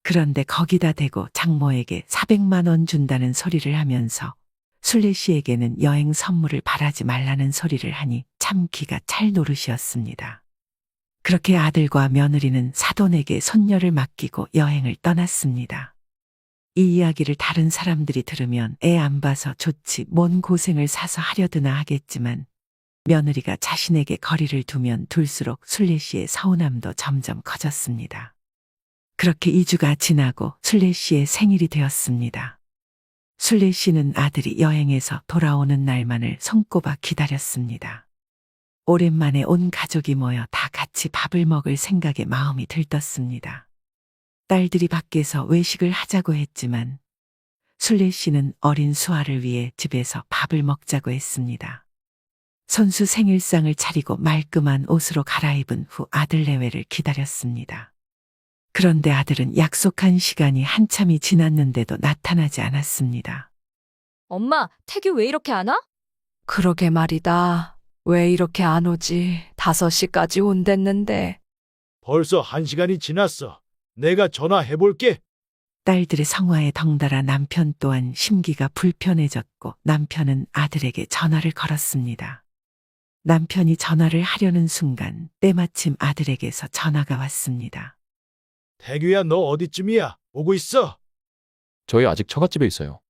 그런데 거기다 대고 장모에게 400만 원 준다는 소리를 하면서 순례 씨에게는 여행 선물을 바라지 말라는 소리를 하니 참 기가 찰 노릇이었습니다. 그렇게 아들과 며느리는 사돈에게 손녀를 맡기고 여행을 떠났습니다. 이 이야기를 다른 사람들이 들으면 애 안 봐서 좋지 뭔 고생을 사서 하려드나 하겠지만 며느리가 자신에게 거리를 두면 둘수록 순례 씨의 서운함도 점점 커졌습니다. 그렇게 2주가 지나고 순례 씨의 생일이 되었습니다. 순례 씨는 아들이 여행에서 돌아오는 날만을 손꼽아 기다렸습니다. 오랜만에 온 가족이 모여 다 같이 밥을 먹을 생각에 마음이 들떴습니다. 딸들이 밖에서 외식을 하자고 했지만 순례 씨는 어린 수아를 위해 집에서 밥을 먹자고 했습니다. 손수 생일상을 차리고 말끔한 옷으로 갈아입은 후 아들 내외를 기다렸습니다. 그런데 아들은 약속한 시간이 한참이 지났는데도 나타나지 않았습니다. 엄마, 태규 왜 이렇게 안 와? 그러게 말이다. 왜 이렇게 안 오지? 5시까지 온댔는데. 벌써 1시간이 지났어. 내가 전화해볼게. 딸들의 성화에 덩달아 남편 또한 심기가 불편해졌고 남편은 아들에게 전화를 걸었습니다. 남편이 전화를 하려는 순간 때마침 아들에게서 전화가 왔습니다. 태규야, 너 어디쯤이야? 오고 있어? 저희 아직 처갓집에 있어요.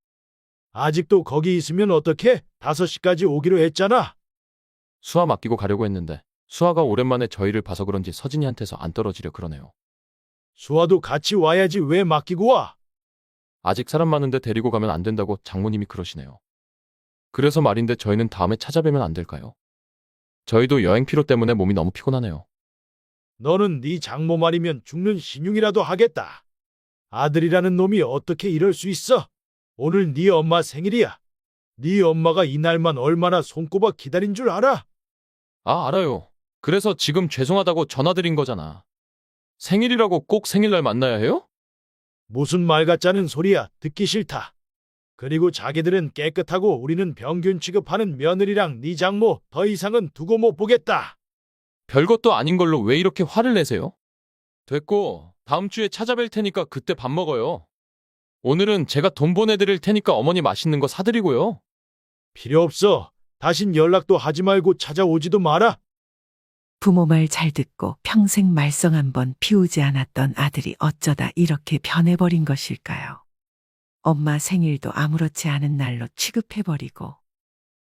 아직도 거기 있으면 어떡해? 5시까지 오기로 했잖아. 수아 맡기고 가려고 했는데 수아가 오랜만에 저희를 봐서 그런지 서진이한테서 안 떨어지려 그러네요. 수아도 같이 와야지 왜 맡기고 와? 아직 사람 많은데 데리고 가면 안 된다고 장모님이 그러시네요. 그래서 말인데 저희는 다음에 찾아뵈면 안 될까요? 저희도 여행 피로 때문에 몸이 너무 피곤하네요. 너는 네 장모 말이면 죽는 신용이라도 하겠다. 아들이라는 놈이 어떻게 이럴 수 있어? 오늘 네 엄마 생일이야. 네 엄마가 이날만 얼마나 손꼽아 기다린 줄 알아? 아, 알아요. 그래서 지금 죄송하다고 전화드린 거잖아. 생일이라고 꼭 생일날 만나야 해요? 무슨 말 같자는 소리야. 듣기 싫다. 그리고 자기들은 깨끗하고 우리는 병균 취급하는 며느리랑 네 장모 더 이상은 두고 못 보겠다. 별것도 아닌 걸로 왜 이렇게 화를 내세요? 됐고, 다음 주에 찾아뵐 테니까 그때 밥 먹어요. 오늘은 제가 돈 보내드릴 테니까 어머니 맛있는 거 사드리고요. 필요 없어. 다신 연락도 하지 말고 찾아오지도 마라. 부모 말 잘 듣고 평생 말썽 한 번 피우지 않았던 아들이 어쩌다 이렇게 변해버린 것일까요? 엄마 생일도 아무렇지 않은 날로 취급해버리고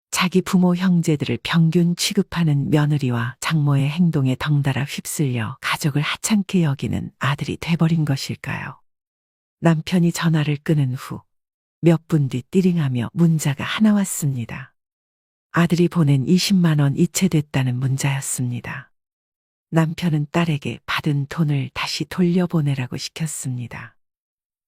자기 부모 형제들을 평균 취급하는 며느리와 장모의 행동에 덩달아 휩쓸려 가족을 하찮게 여기는 아들이 돼버린 것일까요? 남편이 전화를 끊은 후 몇 분 뒤 띠링하며 문자가 하나 왔습니다. 아들이 보낸 20만 원 이체됐다는 문자였습니다. 남편은 딸에게 받은 돈을 다시 돌려보내라고 시켰습니다.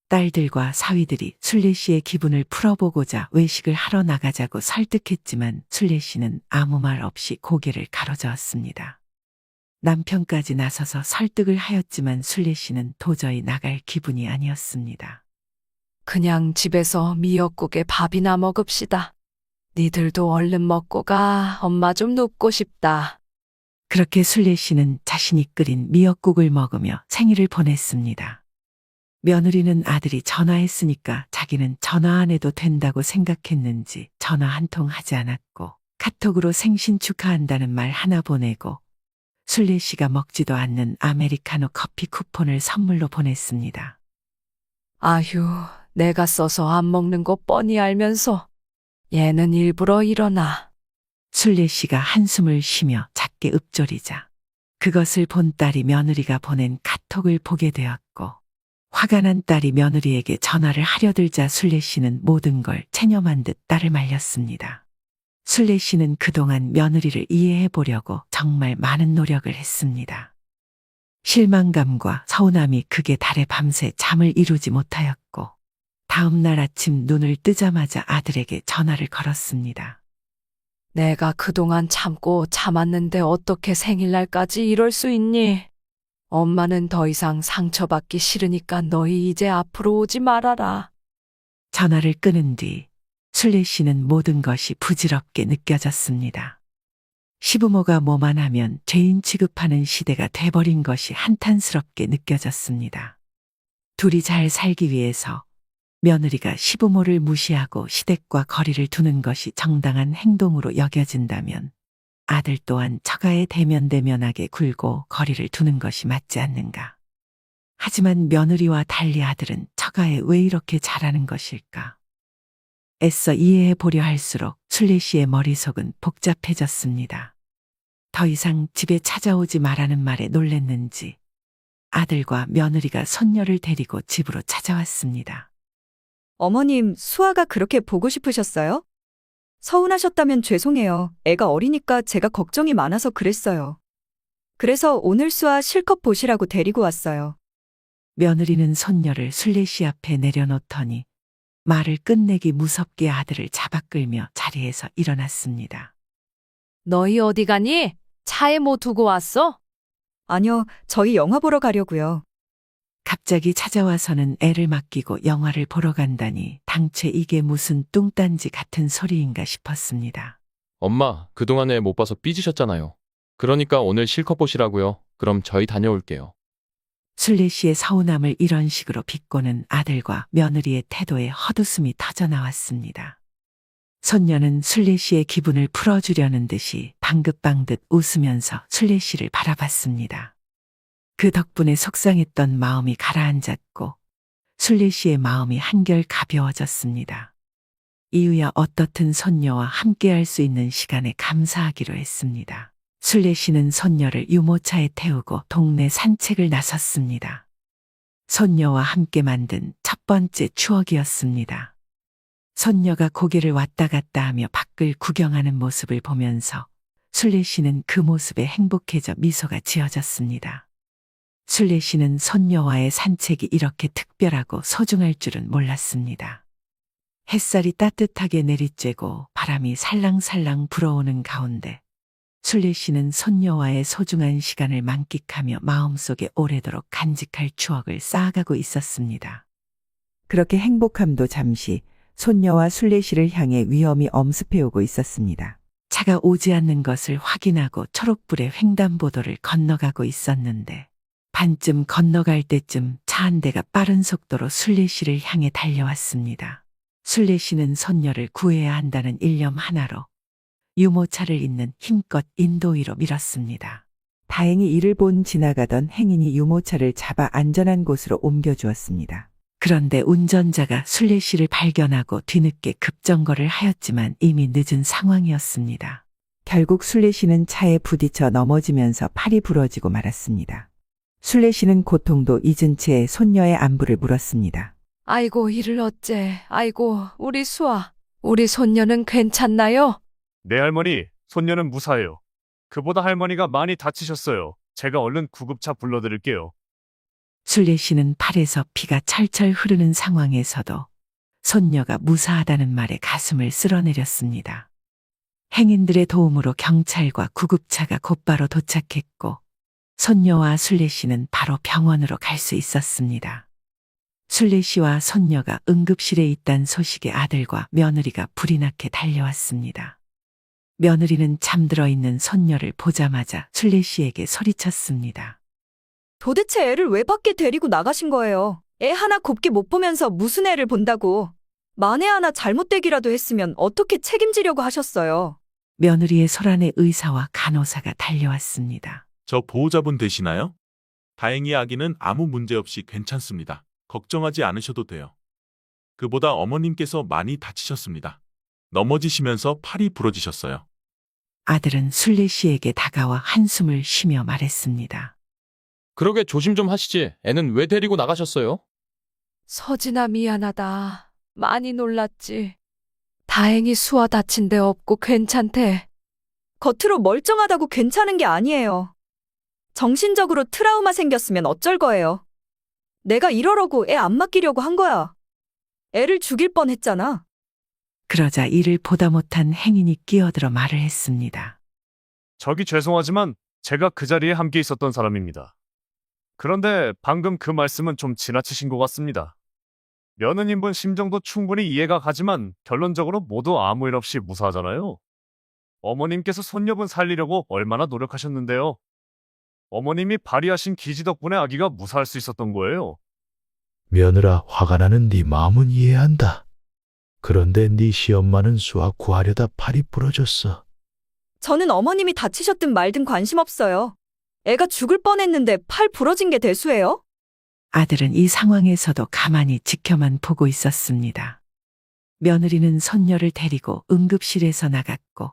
딸들과 사위들이 순례 씨의 기분을 풀어보고자 외식을 하러 나가자고 설득했지만 순례 씨는 아무 말 없이 고개를 가로저었습니다. 남편까지 나서서 설득을 하였지만 순례 씨는 도저히 나갈 기분이 아니었습니다. 그냥 집에서 미역국에 밥이나 먹읍시다. 니들도 얼른 먹고 가. 엄마 좀 눕고 싶다. 그렇게 순례 씨는 자신이 끓인 미역국을 먹으며 생일을 보냈습니다. 며느리는 아들이 전화했으니까 자기는 전화 안 해도 된다고 생각했는지 전화 한 통 하지 않았고 카톡으로 생신 축하한다는 말 하나 보내고 순례 씨가 먹지도 않는 아메리카노 커피 쿠폰을 선물로 보냈습니다. 아휴, 내가 써서 안 먹는 거 뻔히 알면서 얘는 일부러 이러나. 순례 씨가 한숨을 쉬며 작게 읊조리자 그것을 본 딸이 며느리가 보낸 카톡을 보게 되었고 화가 난 딸이 며느리에게 전화를 하려들자 순례 씨는 모든 걸 체념한 듯 딸을 말렸습니다. 순례 씨는 그동안 며느리를 이해해 보려고 정말 많은 노력을 했습니다. 실망감과 서운함이 극에 달해 밤새 잠을 이루지 못하였고 다음 날 아침 눈을 뜨자마자 아들에게 전화를 걸었습니다. 내가 그동안 참고 참았는데 어떻게 생일날까지 이럴 수 있니? 엄마는 더 이상 상처받기 싫으니까 너희 이제 앞으로 오지 말아라. 전화를 끊은 뒤 순례 씨는 모든 것이 부질없게 느껴졌습니다. 시부모가 뭐만 하면 죄인 취급하는 시대가 돼버린 것이 한탄스럽게 느껴졌습니다. 둘이 잘 살기 위해서 며느리가 시부모를 무시하고 시댁과 거리를 두는 것이 정당한 행동으로 여겨진다면 아들 또한 처가에 대면대면하게 굴고 거리를 두는 것이 맞지 않는가. 하지만 며느리와 달리 아들은 처가에 왜 이렇게 잘하는 것일까? 애써 이해해 보려 할수록 순례 씨의 머릿속은 복잡해졌습니다. 더 이상 집에 찾아오지 말라는 말에 놀랬는지 아들과 며느리가 손녀를 데리고 집으로 찾아왔습니다. 어머님, 수아가 그렇게 보고 싶으셨어요? 서운하셨다면 죄송해요. 애가 어리니까 제가 걱정이 많아서 그랬어요. 그래서 오늘 수아 실컷 보시라고 데리고 왔어요. 며느리는 손녀를 순례 씨 앞에 내려놓더니 말을 끝내기 무섭게 아들을 잡아 끌며 자리에서 일어났습니다. 너희 어디 가니? 차에 뭐 두고 왔어? 아니요, 저희 영화 보러 가려고요. 갑자기 찾아와서는 애를 맡기고 영화를 보러 간다니 당최 이게 무슨 뚱딴지 같은 소리인가 싶었습니다. 엄마, 그동안에 못 봐서 삐지셨잖아요. 그러니까 오늘 실컷 보시라고요. 그럼 저희 다녀올게요. 순례 씨의 서운함을 이런 식으로 비꼬는 아들과 며느리의 태도에 헛웃음이 터져 나왔습니다. 손녀는 순례 씨의 기분을 풀어주려는 듯이 방긋방긋 웃으면서 순례 씨를 바라봤습니다. 그 덕분에 속상했던 마음이 가라앉았고 순례 씨의 마음이 한결 가벼워졌습니다. 이유야 어떻든 손녀와 함께할 수 있는 시간에 감사하기로 했습니다. 순례 씨는 손녀를 유모차에 태우고 동네 산책을 나섰습니다. 손녀와 함께 만든 첫 번째 추억이었습니다. 손녀가 고개를 왔다 갔다 하며 밖을 구경하는 모습을 보면서 순례 씨는 그 모습에 행복해져 미소가 지어졌습니다. 순례 씨는 손녀와의 산책이 이렇게 특별하고 소중할 줄은 몰랐습니다. 햇살이 따뜻하게 내리쬐고 바람이 살랑살랑 불어오는 가운데 순례 씨는 손녀와의 소중한 시간을 만끽하며 마음속에 오래도록 간직할 추억을 쌓아가고 있었습니다. 그렇게 행복함도 잠시 손녀와 순례 씨를 향해 위험이 엄습해오고 있었습니다. 차가 오지 않는 것을 확인하고 초록불의 횡단보도를 건너가고 있었는데 반쯤 건너갈 때쯤 차 한 대가 빠른 속도로 순례 씨를 향해 달려왔습니다. 순례 씨는 손녀를 구해야 한다는 일념 하나로 유모차를 잇는 힘껏 인도위로 밀었습니다. 다행히 이를 본 지나가던 행인이 유모차를 잡아 안전한 곳으로 옮겨주었습니다. 그런데 운전자가 순례 씨를 발견하고 뒤늦게 급정거를 하였지만 이미 늦은 상황이었습니다. 결국 순례 씨는 차에 부딪혀 넘어지면서 팔이 부러지고 말았습니다. 순례 씨는 고통도 잊은 채 손녀의 안부를 물었습니다. 아이고, 이를 어째. 아이고, 우리 수아. 우리 손녀는 괜찮나요? 네, 할머니, 손녀는 무사해요. 그보다 할머니가 많이 다치셨어요. 제가 얼른 구급차 불러드릴게요. 순례 씨는 팔에서 피가 철철 흐르는 상황에서도 손녀가 무사하다는 말에 가슴을 쓸어내렸습니다. 행인들의 도움으로 경찰과 구급차가 곧바로 도착했고 손녀와 순례 씨는 바로 병원으로 갈 수 있었습니다. 순례 씨와 손녀가 응급실에 있다는 소식에 아들과 며느리가 불이 나게 달려왔습니다. 며느리는 잠들어 있는 손녀를 보자마자 순례 씨에게 소리쳤습니다. 도대체 애를 왜 밖에 데리고 나가신 거예요? 애 하나 곱게 못 보면서 무슨 애를 본다고. 만에 하나 잘못되기라도 했으면 어떻게 책임지려고 하셨어요? 며느리의 소란에 의사와 간호사가 달려왔습니다. 저 보호자분 되시나요? 다행히 아기는 아무 문제 없이 괜찮습니다. 걱정하지 않으셔도 돼요. 그보다 어머님께서 많이 다치셨습니다. 넘어지시면서 팔이 부러지셨어요. 아들은 순례 씨에게 다가와 한숨을 쉬며 말했습니다. 그러게 조심 좀 하시지. 애는 왜 데리고 나가셨어요? 서진아, 미안하다. 많이 놀랐지. 다행히 수아 다친 데 없고 괜찮대. 겉으로 멀쩡하다고 괜찮은 게 아니에요. 정신적으로 트라우마 생겼으면 어쩔 거예요. 내가 이러려고 애 안 맡기려고 한 거야. 애를 죽일 뻔했잖아. 그러자 이를 보다 못한 행인이 끼어들어 말을 했습니다. 저기 죄송하지만 제가 그 자리에 함께 있었던 사람입니다. 그런데 방금 그 말씀은 좀 지나치신 것 같습니다. 며느님분 심정도 충분히 이해가 가지만 결론적으로 모두 아무 일 없이 무사하잖아요. 어머님께서 손녀분 살리려고 얼마나 노력하셨는데요. 어머님이 발휘하신 기지 덕분에 아기가 무사할 수 있었던 거예요. 며느라, 화가 나는 네 마음은 이해한다. 그런데 네 시엄마는 수아 구하려다 팔이 부러졌어. 저는 어머님이 다치셨든 말든 관심 없어요. 애가 죽을 뻔했는데 팔 부러진 게 대수예요? 아들은 이 상황에서도 가만히 지켜만 보고 있었습니다. 며느리는 손녀를 데리고 응급실에서 나갔고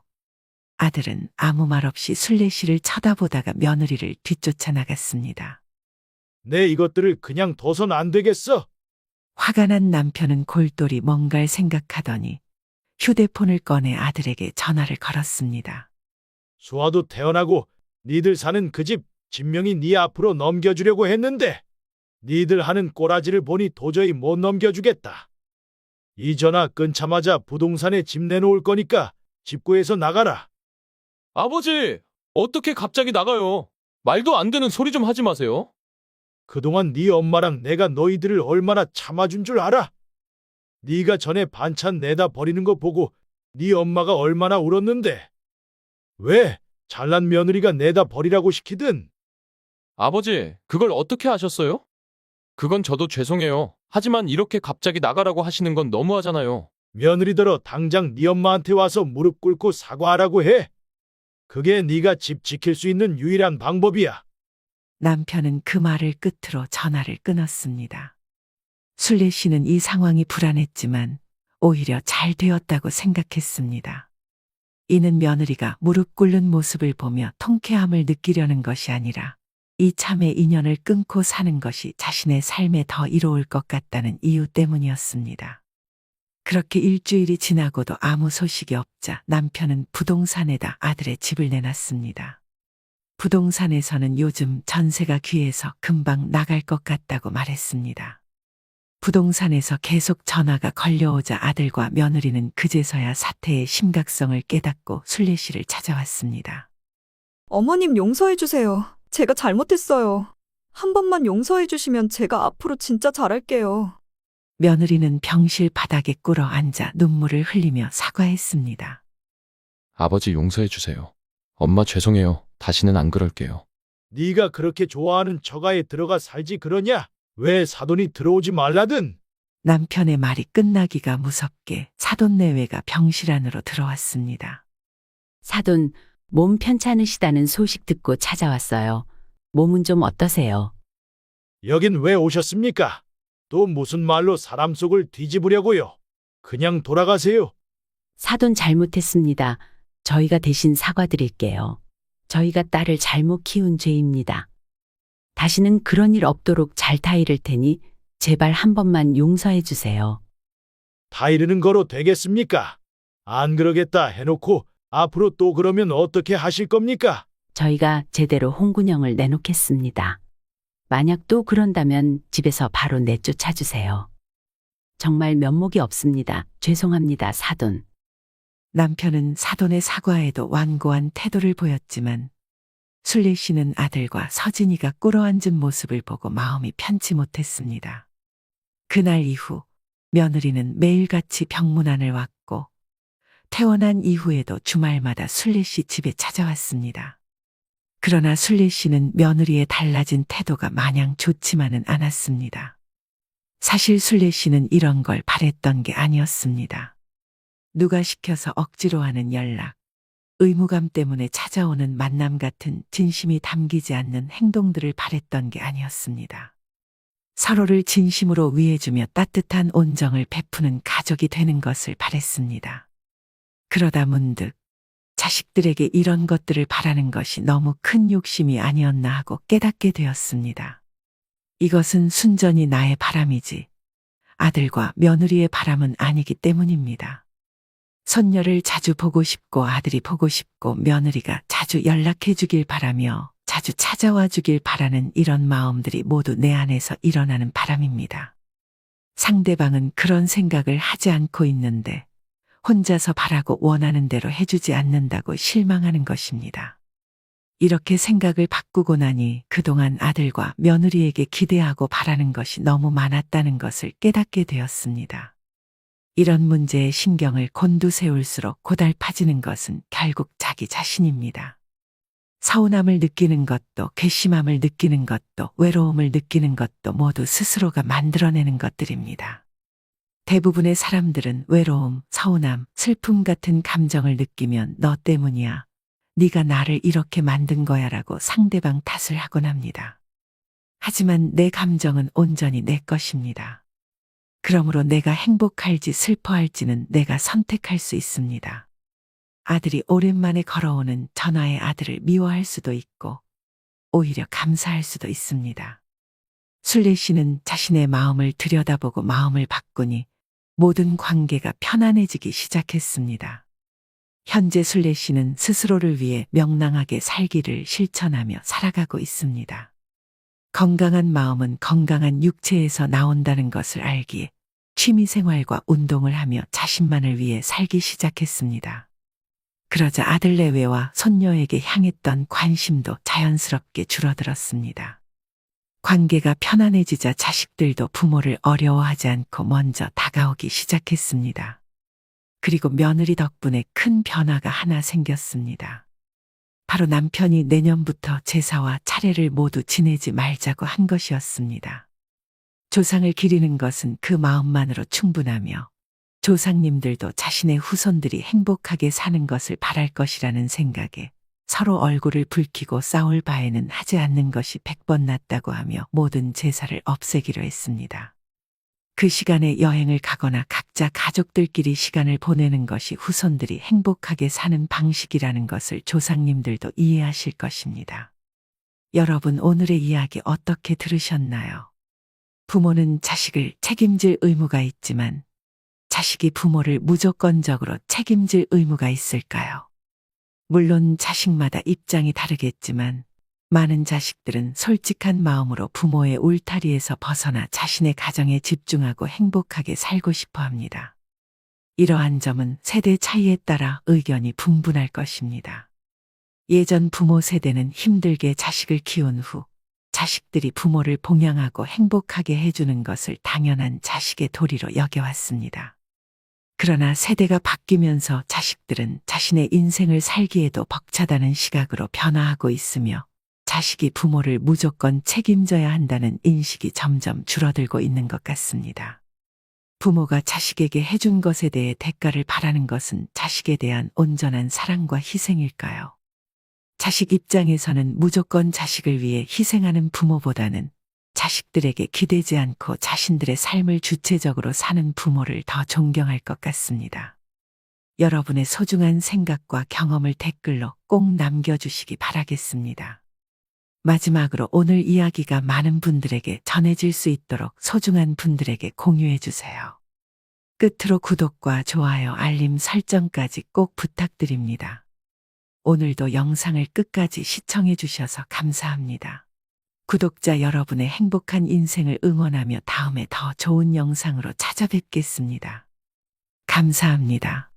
아들은 아무 말 없이 순례 씨를 쳐다보다가 며느리를 뒤쫓아 나갔습니다. 내 이것들을 그냥 둬선 안 되겠어. 화가 난 남편은 골똘히 뭔가를 생각하더니 휴대폰을 꺼내 아들에게 전화를 걸었습니다. 수아도 태어나고 니들 사는 그 집 진명이 네 앞으로 넘겨주려고 했는데 니들 하는 꼬라지를 보니 도저히 못 넘겨주겠다. 이 전화 끊자마자 부동산에 집 내놓을 거니까 집 구해서 나가라. 아버지, 어떻게 갑자기 나가요? 말도 안 되는 소리 좀 하지 마세요. 그동안 네 엄마랑 내가 너희들을 얼마나 참아준 줄 알아? 네가 전에 반찬 내다 버리는 거 보고 네 엄마가 얼마나 울었는데. 왜 잘난 며느리가 내다 버리라고 시키든. 아버지, 그걸 어떻게 하셨어요? 그건 저도 죄송해요. 하지만 이렇게 갑자기 나가라고 하시는 건 너무하잖아요. 며느리더러 당장 네 엄마한테 와서 무릎 꿇고 사과하라고 해. 그게 네가 집 지킬 수 있는 유일한 방법이야. 남편은 그 말을 끝으로 전화를 끊었습니다. 순례 씨는 이 상황이 불안했지만 오히려 잘 되었다고 생각했습니다. 이는 며느리가 무릎 꿇는 모습을 보며 통쾌함을 느끼려는 것이 아니라 이참에 인연을 끊고 사는 것이 자신의 삶에 더 이로울 것 같다는 이유 때문이었습니다. 그렇게 일주일이 지나고도 아무 소식이 없자 남편은 부동산에다 아들의 집을 내놨습니다. 부동산에서는 요즘 전세가 귀해서 금방 나갈 것 같다고 말했습니다. 부동산에서 계속 전화가 걸려오자 아들과 며느리는 그제서야 사태의 심각성을 깨닫고 순례 씨를 찾아왔습니다. 어머님 용서해 주세요. 제가 잘못했어요. 한 번만 용서해 주시면 제가 앞으로 진짜 잘할게요. 며느리는 병실 바닥에 꿇어 앉아 눈물을 흘리며 사과했습니다. 아버지 용서해 주세요. 엄마 죄송해요. 다시는 안 그럴게요. 네가 그렇게 좋아하는 처가에 들어가 살지 그러냐? 왜 사돈이 들어오지 말라든? 남편의 말이 끝나기가 무섭게 사돈 내외가 병실 안으로 들어왔습니다. 사돈, 몸 편찮으시다는 소식 듣고 찾아왔어요. 몸은 좀 어떠세요? 여긴 왜 오셨습니까? 또 무슨 말로 사람 속을 뒤집으려고요? 그냥 돌아가세요. 사돈 잘못했습니다. 저희가 대신 사과드릴게요. 저희가 딸을 잘못 키운 죄입니다. 다시는 그런 일 없도록 잘 타이를 테니 제발 한 번만 용서해 주세요. 다 이르는 거로 되겠습니까? 안 그러겠다 해놓고 앞으로 또 그러면 어떻게 하실 겁니까? 저희가 제대로 홍군형을 내놓겠습니다. 만약 또 그런다면 집에서 바로 내쫓아 주세요. 정말 면목이 없습니다. 죄송합니다, 사돈. 남편은 사돈의 사과에도 완고한 태도를 보였지만 순례 씨는 아들과 서진이가 꿇어앉은 모습을 보고 마음이 편치 못했습니다. 그날 이후 며느리는 매일같이 병문안을 왔고 퇴원한 이후에도 주말마다 순례 씨 집에 찾아왔습니다. 그러나 순례 씨는 며느리의 달라진 태도가 마냥 좋지만은 않았습니다. 사실 순례 씨는 이런 걸 바랬던 게 아니었습니다. 누가 시켜서 억지로 하는 연락, 의무감 때문에 찾아오는 만남 같은 진심이 담기지 않는 행동들을 바랬던 게 아니었습니다. 서로를 진심으로 위해주며 따뜻한 온정을 베푸는 가족이 되는 것을 바랬습니다. 그러다 문득 자식들에게 이런 것들을 바라는 것이 너무 큰 욕심이 아니었나 하고 깨닫게 되었습니다. 이것은 순전히 나의 바람이지 아들과 며느리의 바람은 아니기 때문입니다. 손녀를 자주 보고 싶고 아들이 보고 싶고 며느리가 자주 연락해 주길 바라며 자주 찾아와 주길 바라는 이런 마음들이 모두 내 안에서 일어나는 바람입니다. 상대방은 그런 생각을 하지 않고 있는데 혼자서 바라고 원하는 대로 해주지 않는다고 실망하는 것입니다. 이렇게 생각을 바꾸고 나니 그동안 아들과 며느리에게 기대하고 바라는 것이 너무 많았다는 것을 깨닫게 되었습니다. 이런 문제에 신경을 곤두세울수록 고달파지는 것은 결국 자기 자신입니다. 서운함을 느끼는 것도 괘씸함을 느끼는 것도 외로움을 느끼는 것도 모두 스스로가 만들어내는 것들입니다. 대부분의 사람들은 외로움, 서운함, 슬픔 같은 감정을 느끼면 너 때문이야. 네가 나를 이렇게 만든 거야 라고 상대방 탓을 하곤 합니다. 하지만 내 감정은 온전히 내 것입니다. 그러므로 내가 행복할지 슬퍼할지는 내가 선택할 수 있습니다. 아들이 오랜만에 걸어오는 전화의 아들을 미워할 수도 있고 오히려 감사할 수도 있습니다. 순례 씨는 자신의 마음을 들여다보고 마음을 바꾸니 모든 관계가 편안해지기 시작했습니다. 현재 순례 씨는 스스로를 위해 명랑하게 살기를 실천하며 살아가고 있습니다. 건강한 마음은 건강한 육체에서 나온다는 것을 알기에 취미생활과 운동을 하며 자신만을 위해 살기 시작했습니다. 그러자 아들 내외와 손녀에게 향했던 관심도 자연스럽게 줄어들었습니다. 관계가 편안해지자 자식들도 부모를 어려워하지 않고 먼저 다가오기 시작했습니다. 그리고 며느리 덕분에 큰 변화가 하나 생겼습니다. 바로 남편이 내년부터 제사와 차례를 모두 지내지 말자고 한 것이었습니다. 조상을 기리는 것은 그 마음만으로 충분하며 조상님들도 자신의 후손들이 행복하게 사는 것을 바랄 것이라는 생각에 서로 얼굴을 붉히고 싸울 바에는 하지 않는 것이 100번 낫다고 하며 모든 제사를 없애기로 했습니다. 그 시간에 여행을 가거나 각자 가족들끼리 시간을 보내는 것이 후손들이 행복하게 사는 방식이라는 것을 조상님들도 이해하실 것입니다. 여러분, 오늘의 이야기 어떻게 들으셨나요? 부모는 자식을 책임질 의무가 있지만 자식이 부모를 무조건적으로 책임질 의무가 있을까요? 물론 자식마다 입장이 다르겠지만 많은 자식들은 솔직한 마음으로 부모의 울타리에서 벗어나 자신의 가정에 집중하고 행복하게 살고 싶어 합니다. 이러한 점은 세대 차이에 따라 의견이 분분할 것입니다. 예전 부모 세대는 힘들게 자식을 키운 후 자식들이 부모를 봉양하고 행복하게 해주는 것을 당연한 자식의 도리로 여겨왔습니다. 그러나 세대가 바뀌면서 자식들은 자신의 인생을 살기에도 벅차다는 시각으로 변화하고 있으며 자식이 부모를 무조건 책임져야 한다는 인식이 점점 줄어들고 있는 것 같습니다. 부모가 자식에게 해준 것에 대해 대가를 바라는 것은 자식에 대한 온전한 사랑과 희생일까요? 자식 입장에서는 무조건 자식을 위해 희생하는 부모보다는 자식들에게 기대지 않고 자신들의 삶을 주체적으로 사는 부모를 더 존경할 것 같습니다. 여러분의 소중한 생각과 경험을 댓글로 꼭 남겨주시기 바라겠습니다. 마지막으로 오늘 이야기가 많은 분들에게 전해질 수 있도록 소중한 분들에게 공유해 주세요. 끝으로 구독과 좋아요, 알림 설정까지 꼭 부탁드립니다. 오늘도 영상을 끝까지 시청해 주셔서 감사합니다. 구독자 여러분의 행복한 인생을 응원하며 다음에 더 좋은 영상으로 찾아뵙겠습니다. 감사합니다.